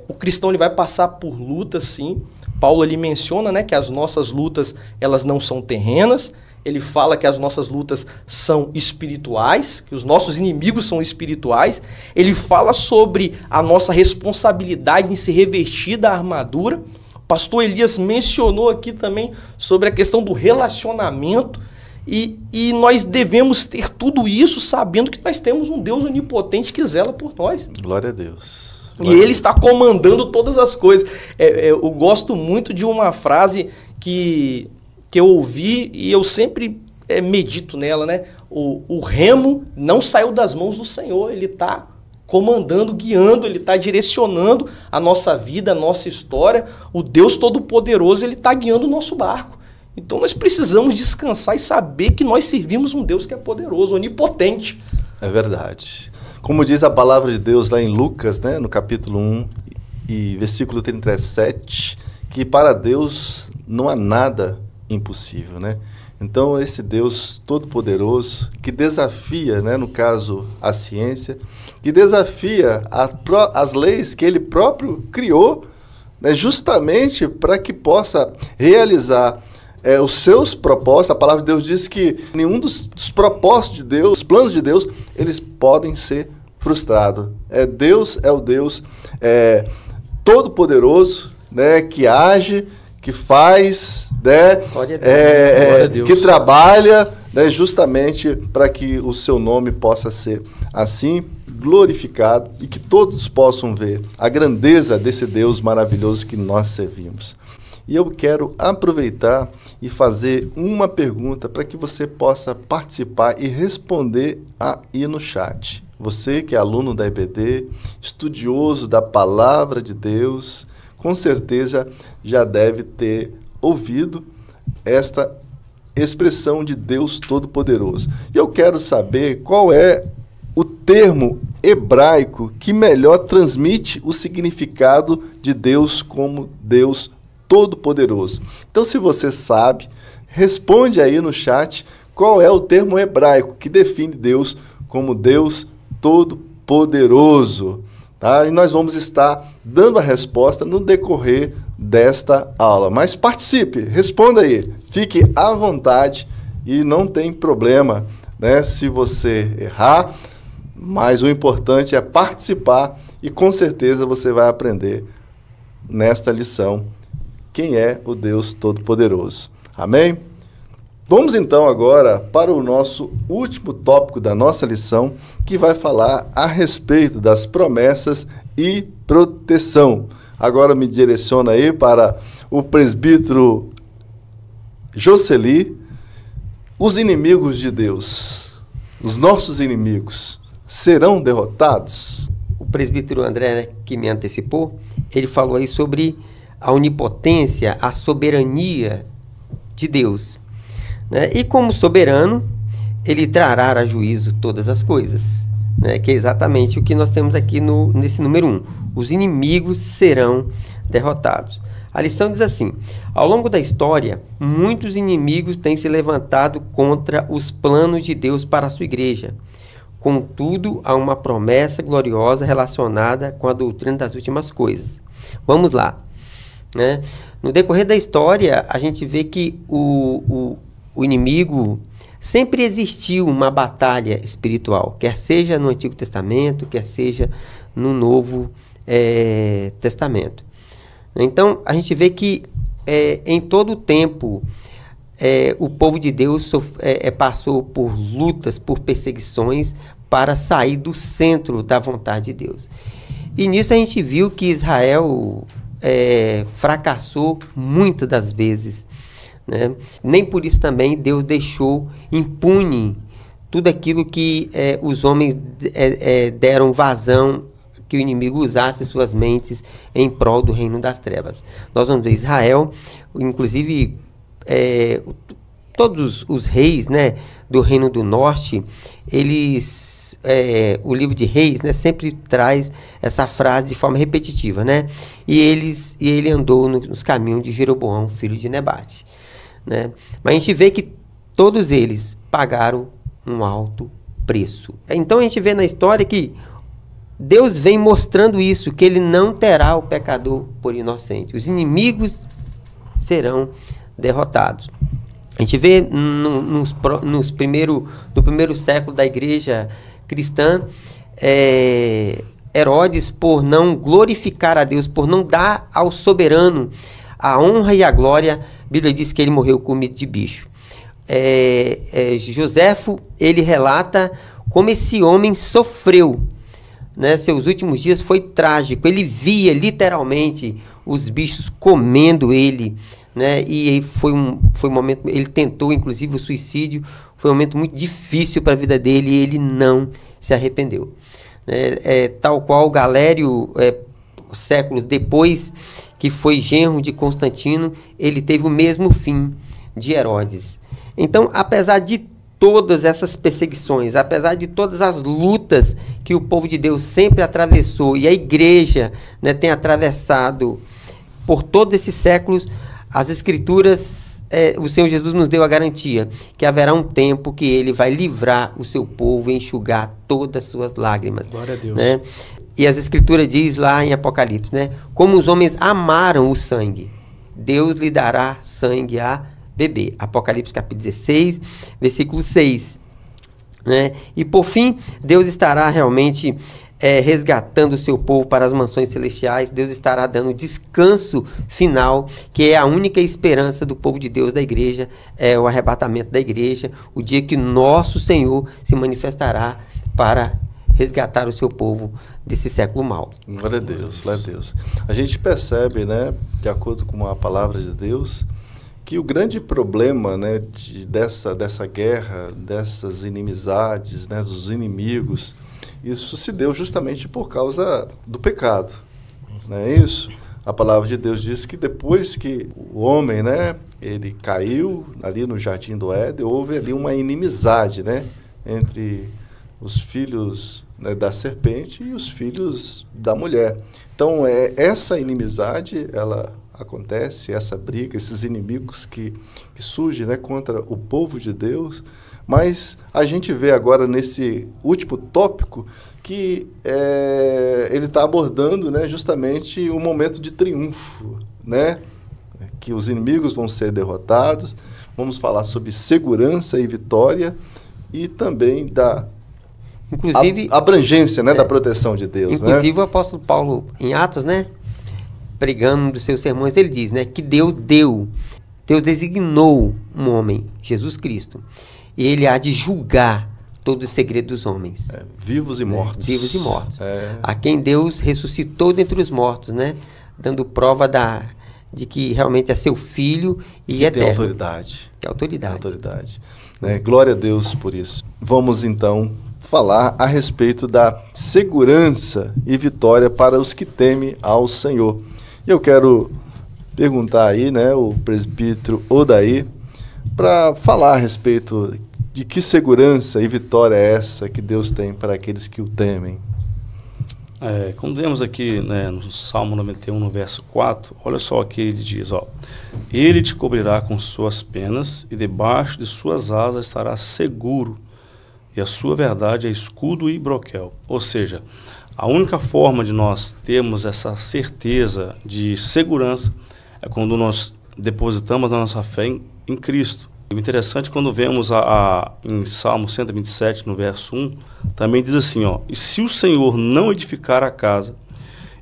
o cristão ele vai passar por lutas, sim. Paulo ali menciona, né, que as nossas lutas elas não são terrenas. Ele fala que as nossas lutas são espirituais, que os nossos inimigos são espirituais. Ele fala sobre a nossa responsabilidade em se revestir da armadura. O pastor Elias mencionou aqui também sobre a questão do relacionamento. E nós devemos ter tudo isso sabendo que nós temos um Deus onipotente que zela por nós. Glória a Deus. E Ele está comandando todas as coisas. Eu gosto muito de uma frase que eu ouvi e eu sempre medito nela, né? O remo não saiu das mãos do Senhor, Ele está comandando, guiando, Ele está direcionando a nossa vida, a nossa história. O Deus Todo-Poderoso, Ele está guiando o nosso barco. Então nós precisamos descansar e saber que nós servimos um Deus que é poderoso, onipotente. É verdade. Como diz a palavra de Deus lá em Lucas, né, no capítulo 1 e versículo 37, que para Deus não há nada impossível, né? Então, esse Deus todo-poderoso que desafia, né, no caso, a ciência, que desafia as leis que ele próprio criou, né, justamente para que possa realizar os seus propósitos. A palavra de Deus diz que nenhum dos propósitos de Deus, os planos de Deus, eles podem ser frustrados. Deus é o Deus todo-poderoso, né, que age, que faz, né, que trabalha, né, justamente para que o seu nome possa ser assim glorificado e que todos possam ver a grandeza desse Deus maravilhoso que nós servimos. E eu quero aproveitar e fazer uma pergunta para que você possa participar e responder aí no chat. Você que é aluno da EBD, estudioso da Palavra de Deus, com certeza já deve ter ouvido esta expressão de Deus Todo-Poderoso. E eu quero saber qual é o termo hebraico que melhor transmite o significado de Deus como Deus Todo-Poderoso. Então, se você sabe, responde aí no chat qual é o termo hebraico que define Deus como Deus Todo-Poderoso. Tá? E nós vamos estar dando a resposta no decorrer desta aula. Mas participe, responda aí, fique à vontade e não tem problema, né, se você errar, mas o importante é participar e com certeza você vai aprender nesta lição quem é o Deus Todo-Poderoso. Amém? Vamos então agora para o nosso último tópico da nossa lição, que vai falar a respeito das promessas e proteção. Agora me direciona aí para o presbítero Jocely. Os inimigos de Deus, os nossos inimigos, serão derrotados? O presbítero André, né, que me antecipou, ele falou aí sobre a onipotência, a soberania de Deus, né? E como soberano, ele trará a juízo todas as coisas, né? Que é exatamente o que nós temos aqui nesse número 1. Os inimigos serão derrotados. A lição diz assim: ao longo da história, muitos inimigos têm se levantado contra os planos de Deus para a sua igreja. Contudo, há uma promessa gloriosa relacionada com a doutrina das últimas coisas. Vamos lá. Né? No decorrer da história, a gente vê que o inimigo sempre existiu uma batalha espiritual, quer seja no Antigo Testamento, quer seja no Novo Testamento. Então, a gente vê que em todo o tempo o povo de Deus passou por lutas, por perseguições para sair do centro da vontade de Deus. E nisso a gente viu que Israel fracassou muitas das vezes, né? Nem por isso também Deus deixou impune tudo aquilo que os homens deram vazão, que o inimigo usasse suas mentes em prol do reino das trevas. Nós vamos ver Israel, inclusive todos os reis, né, do Reino do Norte, eles, o livro de Reis, né, sempre traz essa frase de forma repetitiva, né? E ele andou nos caminhos de Jeroboão, filho de Nebate, né? Mas a gente vê que todos eles pagaram um alto preço. Então a gente vê na história que Deus vem mostrando isso, que ele não terá o pecador por inocente. Os inimigos serão derrotados. A gente vê no primeiro século da igreja cristã, Herodes, por não glorificar a Deus, por não dar ao soberano a honra e a glória, a Bíblia diz que ele morreu comido de bicho. Joséfo, ele relata como esse homem sofreu, né? Seus últimos dias foi trágico. Ele via literalmente os bichos comendo ele, né? E foi um momento, ele tentou inclusive o suicídio, foi um momento muito difícil para a vida dele e ele não se arrependeu, né? Tal qual Galério, séculos depois, que foi genro de Constantino, ele teve o mesmo fim de Herodes. Então, apesar de todas essas perseguições, apesar de todas as lutas que o povo de Deus sempre atravessou e a igreja, né, tem atravessado por todos esses séculos, as Escrituras, o Senhor Jesus nos deu a garantia que haverá um tempo que ele vai livrar o seu povo e enxugar todas as suas lágrimas. Glória a Deus. Né? E as Escrituras diz lá em Apocalipse, né, como os homens amaram o sangue, Deus lhe dará sangue a beber. Apocalipse capítulo 16, versículo 6. Né? E por fim, Deus estará realmente resgatando o seu povo para as mansões celestiais. Deus estará dando descanso final, que é a única esperança do povo de Deus, da igreja, o arrebatamento da igreja, o dia que nosso Senhor se manifestará para resgatar o seu povo desse século mau. Glória a Deus, glória a Deus. A gente percebe, né, de acordo com a palavra de Deus, que o grande problema, né, dessa guerra, dessas inimizades, né, dos inimigos, isso se deu justamente por causa do pecado. Não é isso? A palavra de Deus diz que depois que o homem, né, ele caiu ali no Jardim do Éden, houve ali uma inimizade, né, entre os filhos, né, da serpente e os filhos da mulher. Então, essa inimizade, ela acontece, essa briga, esses inimigos que surgem, né, contra o povo de Deus, mas a gente vê agora nesse último tópico que ele está abordando, né, justamente o momento de triunfo, né, que os inimigos vão ser derrotados. Vamos falar sobre segurança e vitória e também da abrangência, né, da proteção de Deus. Inclusive, né? O apóstolo Paulo, em Atos, né, pregando um dos seus sermões, ele diz, né, que Deus designou um homem, Jesus Cristo, e ele há de julgar todo o segredo dos homens. Vivos e mortos. Vivos e mortos. A quem Deus ressuscitou dentre os mortos, né, dando prova de que realmente é seu filho e eterno. Tem autoridade. Tem autoridade. Autoridade. Né? Glória a Deus por isso. Vamos então falar a respeito da segurança e vitória para os que temem ao Senhor. E eu quero perguntar aí, né, o presbítero Odair, para falar a respeito de que segurança e vitória é essa que Deus tem para aqueles que o temem. Como vemos aqui, né, no Salmo 91, no verso 4, olha só o que ele diz, ó: Ele te cobrirá com suas penas e debaixo de suas asas estará seguro, e a sua verdade é escudo e broquel. Ou seja, a única forma de nós termos essa certeza de segurança é quando nós depositamos a nossa fé em Cristo. O interessante é quando vemos em Salmo 127, no verso 1, também diz assim, ó: E se o Senhor não edificar a casa,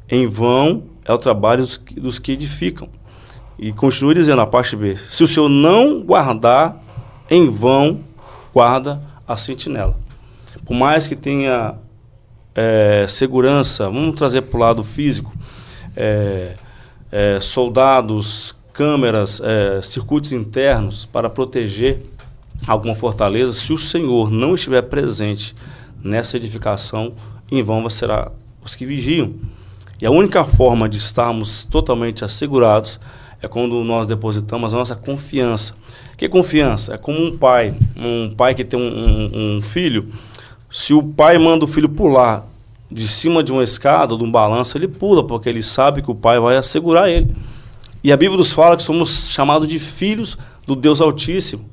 em vão é o trabalho dos que edificam. E continua dizendo a parte B: Se o Senhor não guardar, em vão guarda a sentinela. Por mais que tenha segurança, vamos trazer para o lado físico, soldados, câmeras, circuitos internos para proteger alguma fortaleza, se o Senhor não estiver presente nessa edificação, em vão será os que vigiam. E a única forma de estarmos totalmente assegurados é quando nós depositamos a nossa confiança. Que confiança? É como um pai que tem um filho. Se o pai manda o filho pular de cima de uma escada, de um balanço, ele pula, porque ele sabe que o pai vai assegurar ele. E a Bíblia nos fala que somos chamados de filhos do Deus Altíssimo,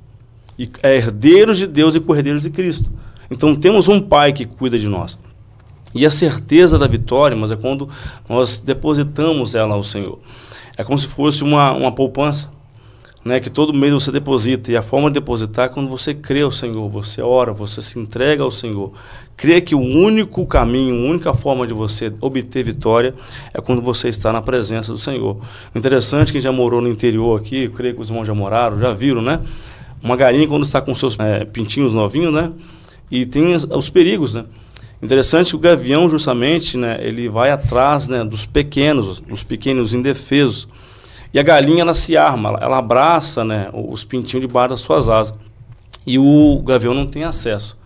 e herdeiros de Deus e co-herdeiros de Cristo. Então temos um pai que cuida de nós. E a certeza da vitória, mas é quando nós depositamos ela ao Senhor. É como se fosse uma poupança, né, que todo mês você deposita. E a forma de depositar é quando você crê ao Senhor, você ora, você se entrega ao Senhor. Crê que o único caminho, a única forma de você obter vitória é quando você está na presença do Senhor. Interessante, quem já morou no interior aqui, eu creio que os irmãos já moraram, já viram, né? Uma galinha quando está com seus pintinhos novinhos, né? E tem os perigos, né? Interessante que o gavião, justamente, né, ele vai atrás, né, dos pequenos indefesos. E a galinha, ela se arma, ela abraça, né, os pintinhos debaixo das suas asas. E o gavião não tem acesso.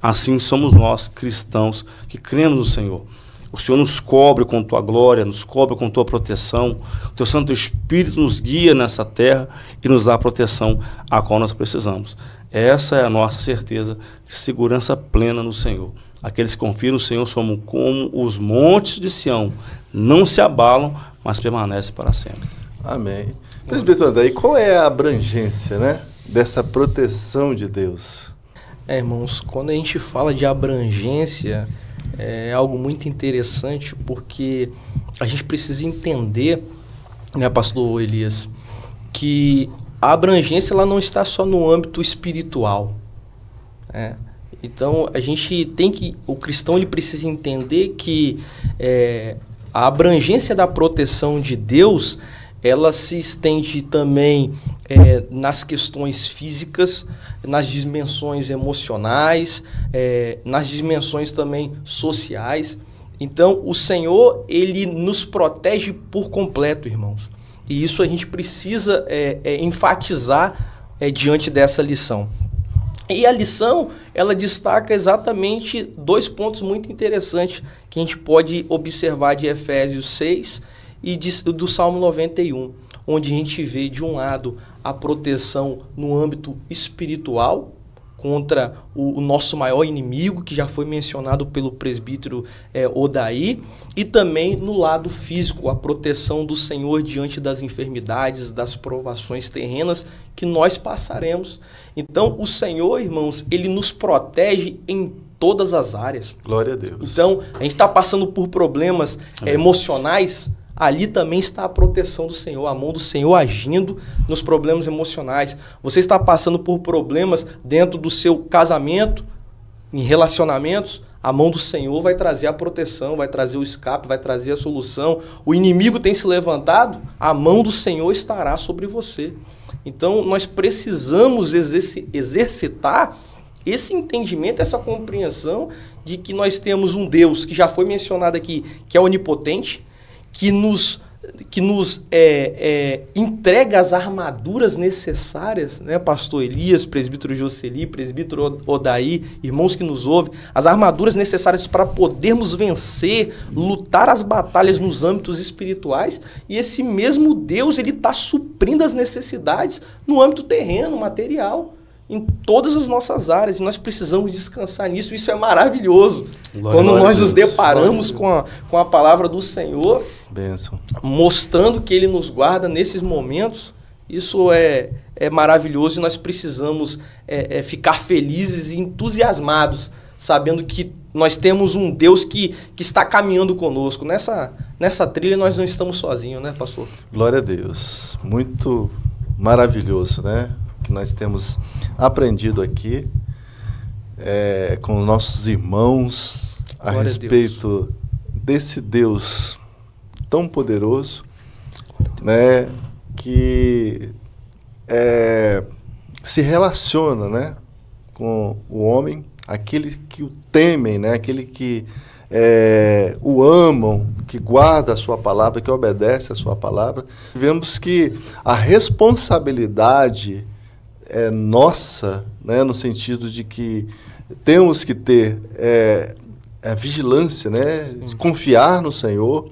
Assim somos nós, cristãos, que cremos no Senhor. O Senhor nos cobre com Tua glória, nos cobre com Tua proteção. O Teu Santo Espírito nos guia nessa terra e nos dá a proteção a qual nós precisamos. Essa é a nossa certeza de segurança plena no Senhor. Aqueles que confiam no Senhor somos como os montes de Sião. Não se abalam, mas permanecem para sempre. Amém. Presbítero André, e qual é a abrangência, né, dessa proteção de Deus? Irmãos, quando a gente fala de abrangência, é algo muito interessante, porque a gente precisa entender, né, pastor Elias, que a abrangência ela não está só no âmbito espiritual, né? Então, o cristão ele precisa entender que a abrangência da proteção de Deus, ela se estende também nas questões físicas, nas dimensões emocionais, nas dimensões também sociais. Então, o Senhor, ele nos protege por completo, irmãos. E isso a gente precisa enfatizar diante dessa lição. E a lição, ela destaca exatamente 2 pontos muito interessantes que a gente pode observar de Efésios 6 e do Salmo 91, onde a gente vê, de um lado, a proteção no âmbito espiritual contra o nosso maior inimigo, que já foi mencionado pelo presbítero Odaí, e também no lado físico, a proteção do Senhor diante das enfermidades, das provações terrenas que nós passaremos. Então, o Senhor, irmãos, ele nos protege em todas as áreas. Glória a Deus. Então, a gente está passando por problemas emocionais, ali também está a proteção do Senhor, a mão do Senhor agindo nos problemas emocionais. Você está passando por problemas dentro do seu casamento, em relacionamentos, a mão do Senhor vai trazer a proteção, vai trazer o escape, vai trazer a solução. O inimigo tem se levantado, a mão do Senhor estará sobre você. Então, nós precisamos exercitar esse entendimento, essa compreensão de que nós temos um Deus que já foi mencionado aqui, que é onipotente, que nos entrega as armaduras necessárias, né, pastor Elias, presbítero Jocely, presbítero Odaí, irmãos que nos ouvem, as armaduras necessárias para podermos vencer, lutar as batalhas nos âmbitos espirituais, e esse mesmo Deus, ele está suprindo as necessidades no âmbito terreno, material, em todas as nossas áreas, e nós precisamos descansar nisso. Isso é maravilhoso. Quando nós nos deparamos com a palavra do Senhor, bênção, mostrando que Ele nos guarda nesses momentos, isso é maravilhoso, e nós precisamos ficar felizes e entusiasmados, sabendo que nós temos um Deus que está caminhando conosco. Nessa trilha nós não estamos sozinhos, né, pastor? Glória a Deus. Muito maravilhoso, né? Que nós temos aprendido aqui com nossos irmãos a respeito desse Deus tão poderoso, né, que se relaciona, né, com o homem, aqueles que o temem, né, aquele que o amam, que guarda a sua palavra, que obedece a sua palavra. Vemos que a responsabilidade é nossa, né, no sentido de que temos que ter vigilância, né, de confiar no Senhor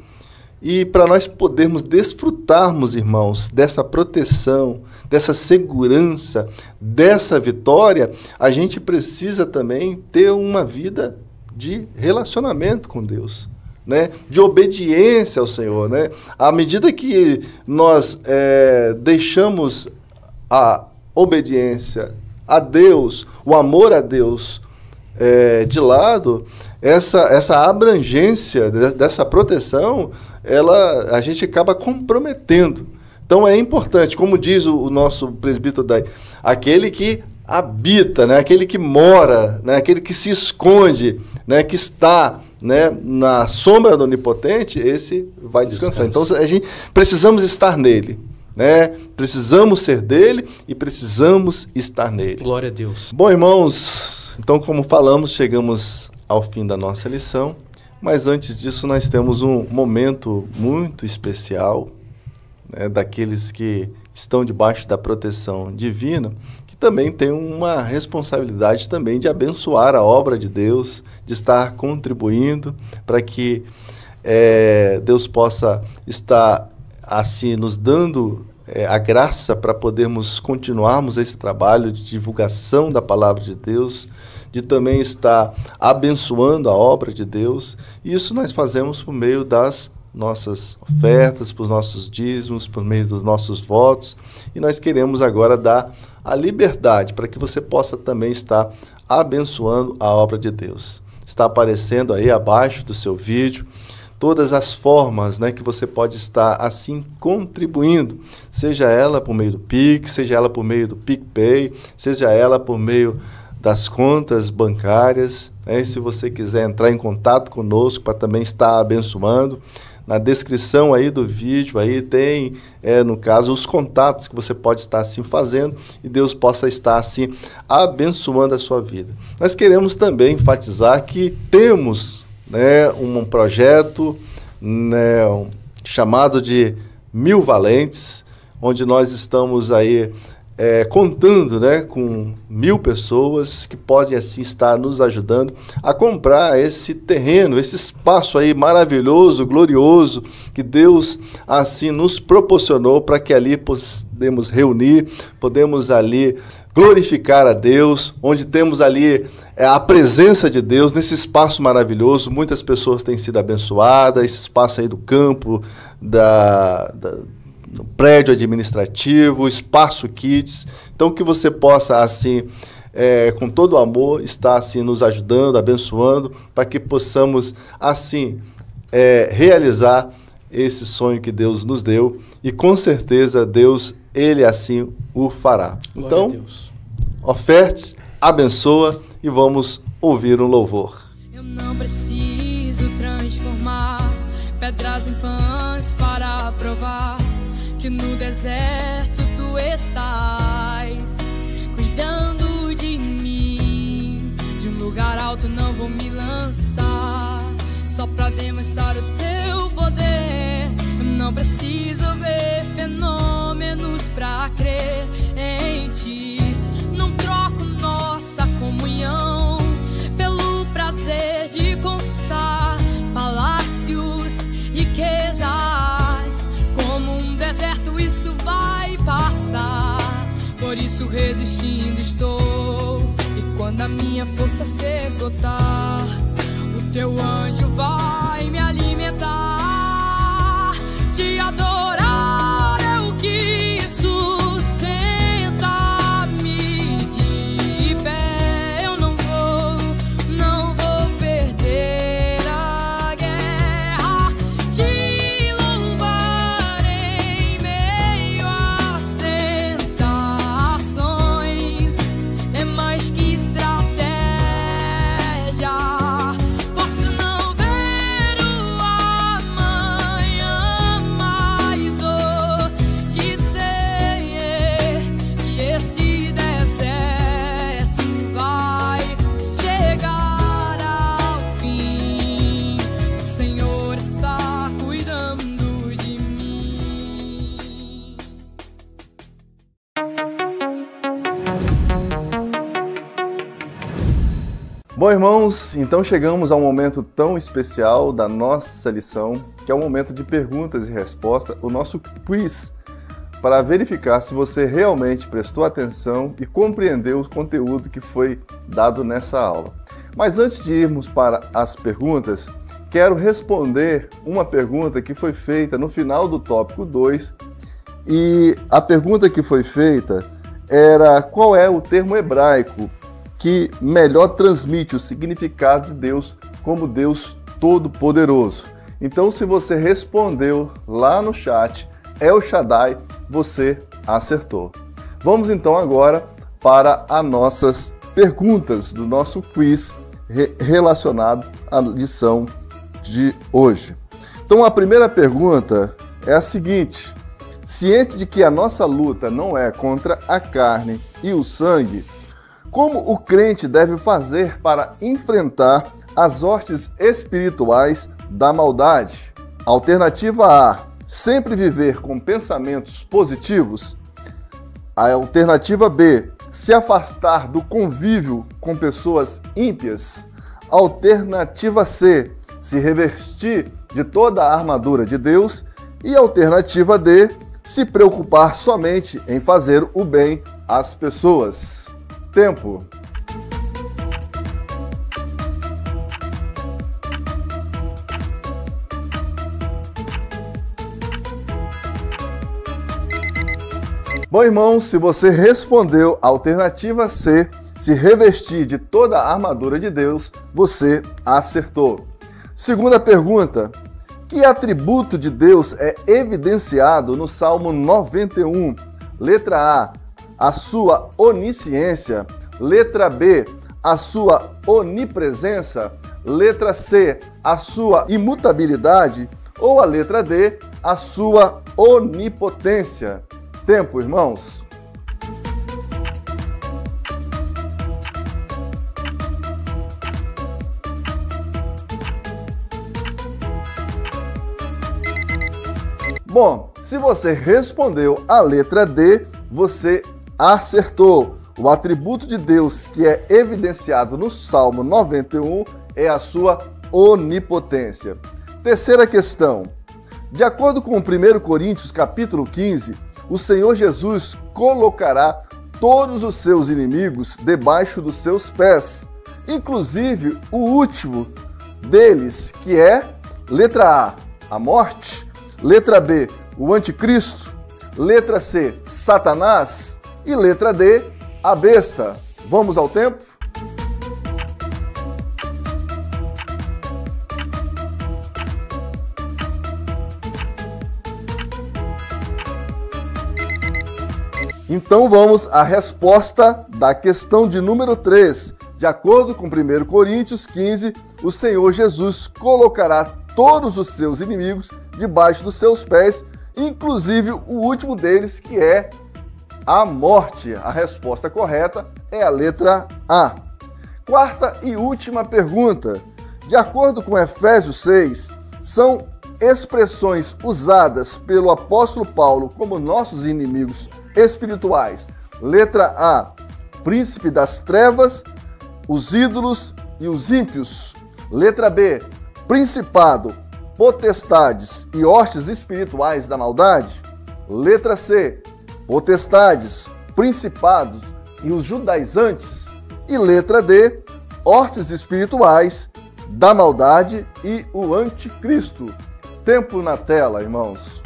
E para nós podermos desfrutarmos, irmãos, dessa proteção, dessa segurança, dessa vitória, a gente precisa também ter uma vida de relacionamento com Deus, né? De obediência ao Senhor, né? À medida que nós deixamos a obediência a Deus, o amor a Deus de lado, essa abrangência dessa proteção, a gente acaba comprometendo. Então é importante, como diz o nosso presbítero daí, aquele que habita, né? Aquele que mora, né? Aquele que se esconde, né? Que está, né? Na sombra do Onipotente, esse vai descansar. Então a gente precisamos estar nele, né? Precisamos ser dele e precisamos estar nele. Glória a Deus. Bom, irmãos, então como falamos, chegamos ao fim da nossa lição, mas antes disso nós temos um momento muito especial, né? Daqueles que estão debaixo da proteção divina, que também tem uma responsabilidade também de abençoar a obra de Deus, de estar contribuindo para que Deus possa estar assim nos dando a graça para podermos continuarmos esse trabalho de divulgação da palavra de Deus, de também estar abençoando a obra de Deus. E isso nós fazemos por meio das nossas ofertas, por nossos dízimos, por meio dos nossos votos. E nós queremos agora dar a liberdade para que você possa também estar abençoando a obra de Deus. Está aparecendo aí abaixo do seu vídeo todas as formas, né, que você pode estar assim contribuindo, seja ela por meio do Pix, seja ela por meio do PicPay, seja ela por meio das contas bancárias, né? Se você quiser entrar em contato conosco para também estar abençoando, na descrição aí do vídeo aí tem, no caso, os contatos que você pode estar assim fazendo e Deus possa estar assim abençoando a sua vida. Nós queremos também enfatizar que temos, né, um projeto, né, chamado de 1000 Valentes, onde nós estamos aí contando, né, com 1000 pessoas que podem assim estar nos ajudando a comprar esse terreno, esse espaço aí maravilhoso, glorioso, que Deus assim nos proporcionou para que ali podemos reunir, podemos ali glorificar a Deus, onde temos ali a presença de Deus nesse espaço maravilhoso. Muitas pessoas têm sido abençoadas, esse espaço aí do campo, no prédio administrativo, espaço Kids. Então que você possa assim, com todo o amor, estar assim nos ajudando, abençoando, para que possamos assim realizar esse sonho que Deus nos deu, e com certeza Deus, Ele assim o fará. Glória então, a Deus. Oferte, abençoa e vamos ouvir um louvor. Eu não preciso transformar pedras em pães para provar que no deserto tu estás cuidando de mim. De um lugar alto não vou me lançar só pra demonstrar o teu poder. Eu não preciso ver fenômenos pra crer em ti. Não troco nossa comunhão pelo prazer de conquistar palácios, riquezas. Como um deserto isso vai passar, por isso resistindo estou. E quando a minha força se esgotar, o teu anjo vai me alimentar. Te adorar é o que sustenta-me de pé. Eu não vou perder a guerra. Te louvar em meio às tentações é mais que estratégia. Posso não ver o amanhã, mas Bom, irmãos, então chegamos a um momento tão especial da nossa lição, que é o momento de perguntas e respostas, o nosso quiz, para verificar se você realmente prestou atenção e compreendeu o conteúdo que foi dado nessa aula. Mas antes de irmos para as perguntas, quero responder uma pergunta que foi feita no final do tópico 2, e a pergunta que foi feita era: qual é o termo hebraico que melhor transmite o significado de Deus como Deus Todo-Poderoso? Então, se você respondeu lá no chat El Shaddai, você acertou. Vamos então agora para as nossas perguntas do nosso quiz relacionado à lição de hoje. Então, a primeira pergunta é a seguinte: ciente de que a nossa luta não é contra a carne e o sangue, como o crente deve fazer para enfrentar as hostes espirituais da maldade? Alternativa A: sempre viver com pensamentos positivos. A alternativa B: se afastar do convívio com pessoas ímpias. Alternativa C: se revestir de toda a armadura de Deus. E alternativa D: se preocupar somente em fazer o bem às pessoas. Tempo. Bom, irmãos, se você respondeu a alternativa C, se revestir de toda a armadura de Deus, você acertou. Segunda pergunta: que atributo de Deus é evidenciado no Salmo 91? Letra A: a sua onisciência. Letra B: a sua onipresença. Letra C: a sua imutabilidade. Ou a letra D: a sua onipotência. Tempo, irmãos. Bom, se você respondeu a letra D, você acertou. O atributo de Deus que é evidenciado no Salmo 91 é a sua onipotência. Terceira questão. De acordo com 1 Coríntios capítulo 15, o Senhor Jesus colocará todos os seus inimigos debaixo dos seus pés, inclusive o último deles, que é letra A: a morte. Letra B: o anticristo. Letra C: Satanás. E letra D: a besta. Vamos ao tempo? Então vamos à resposta da questão de número 3. De acordo com 1 Coríntios 15, o Senhor Jesus colocará todos os seus inimigos debaixo dos seus pés, inclusive o último deles, que é a morte. A resposta correta é a letra A. Quarta e última pergunta. De acordo com Efésios 6, são expressões usadas pelo apóstolo Paulo como nossos inimigos espirituais. Letra A: príncipe das trevas, os ídolos e os ímpios. Letra B: principado, potestades e hostes espirituais da maldade. Letra C: potestades, principados e os judaizantes. E letra D: hostes espirituais da maldade e o anticristo. Tempo na tela, irmãos.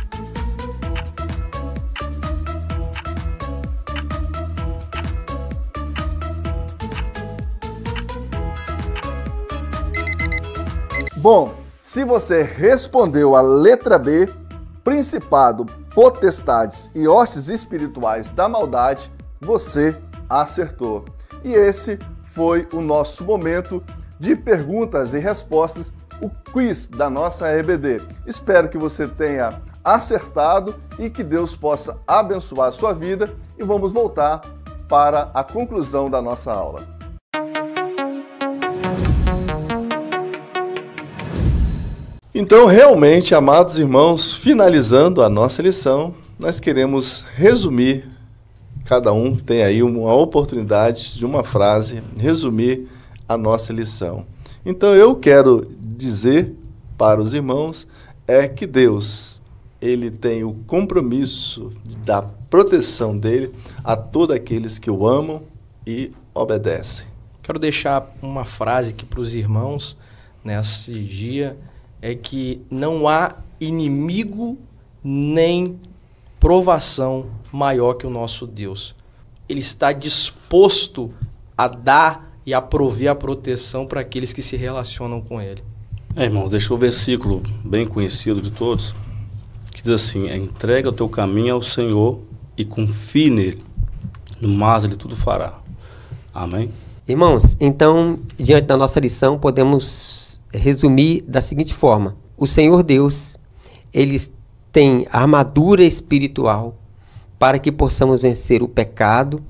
Bom, se você respondeu a letra B, principado, potestades e hostes espirituais da maldade, você acertou. E esse foi o nosso momento de perguntas e respostas, o quiz da nossa EBD. Espero que você tenha acertado e que Deus possa abençoar a sua vida, e vamos voltar para a conclusão da nossa aula. Então, realmente, amados irmãos, finalizando a nossa lição, nós queremos resumir, cada um tem aí uma oportunidade de uma frase, resumir a nossa lição. Então eu quero dizer para os irmãos que Deus, ele tem o compromisso da proteção dele a todos aqueles que o amam e obedecem. Quero deixar uma frase aqui para os irmãos nesse dia, é que não há inimigo nem provação maior que o nosso Deus. Ele está disposto a dar e a prover a proteção para aqueles que se relacionam com ele. Irmãos, deixa o versículo bem conhecido de todos, que diz assim: entrega o teu caminho ao Senhor e confie nele, no mais ele tudo fará. Amém? Irmãos, então, diante da nossa lição, podemos resumir da seguinte forma: o Senhor Deus, ele tem armadura espiritual para que possamos vencer o pecado,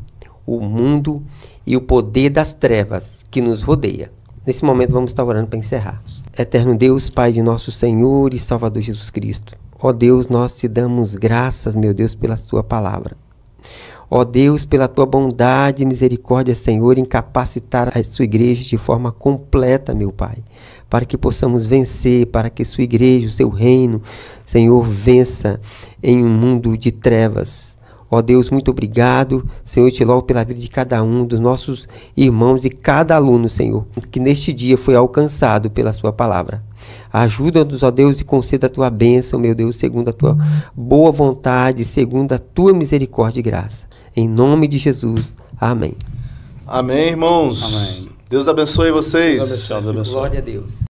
o mundo e o poder das trevas que nos rodeia. Nesse momento vamos estar orando para encerrar. Eterno Deus, Pai de nosso Senhor e Salvador Jesus Cristo, ó Deus, nós te damos graças, meu Deus, pela tua palavra. Ó Deus, pela tua bondade e misericórdia, Senhor, em capacitar a sua igreja de forma completa, meu Pai, para que possamos vencer, para que sua igreja, o seu reino, Senhor, vença em um mundo de trevas. Ó Deus, muito obrigado, Senhor, te louvo pela vida de cada um dos nossos irmãos e cada aluno, Senhor, que neste dia foi alcançado pela sua palavra. Ajuda-nos, ó Deus, e conceda a tua bênção, meu Deus, segundo a tua boa vontade, segundo a tua misericórdia e graça. Em nome de Jesus. Amém. Amém, irmãos. Amém. Deus abençoe vocês. Deus abençoe. Glória a Deus.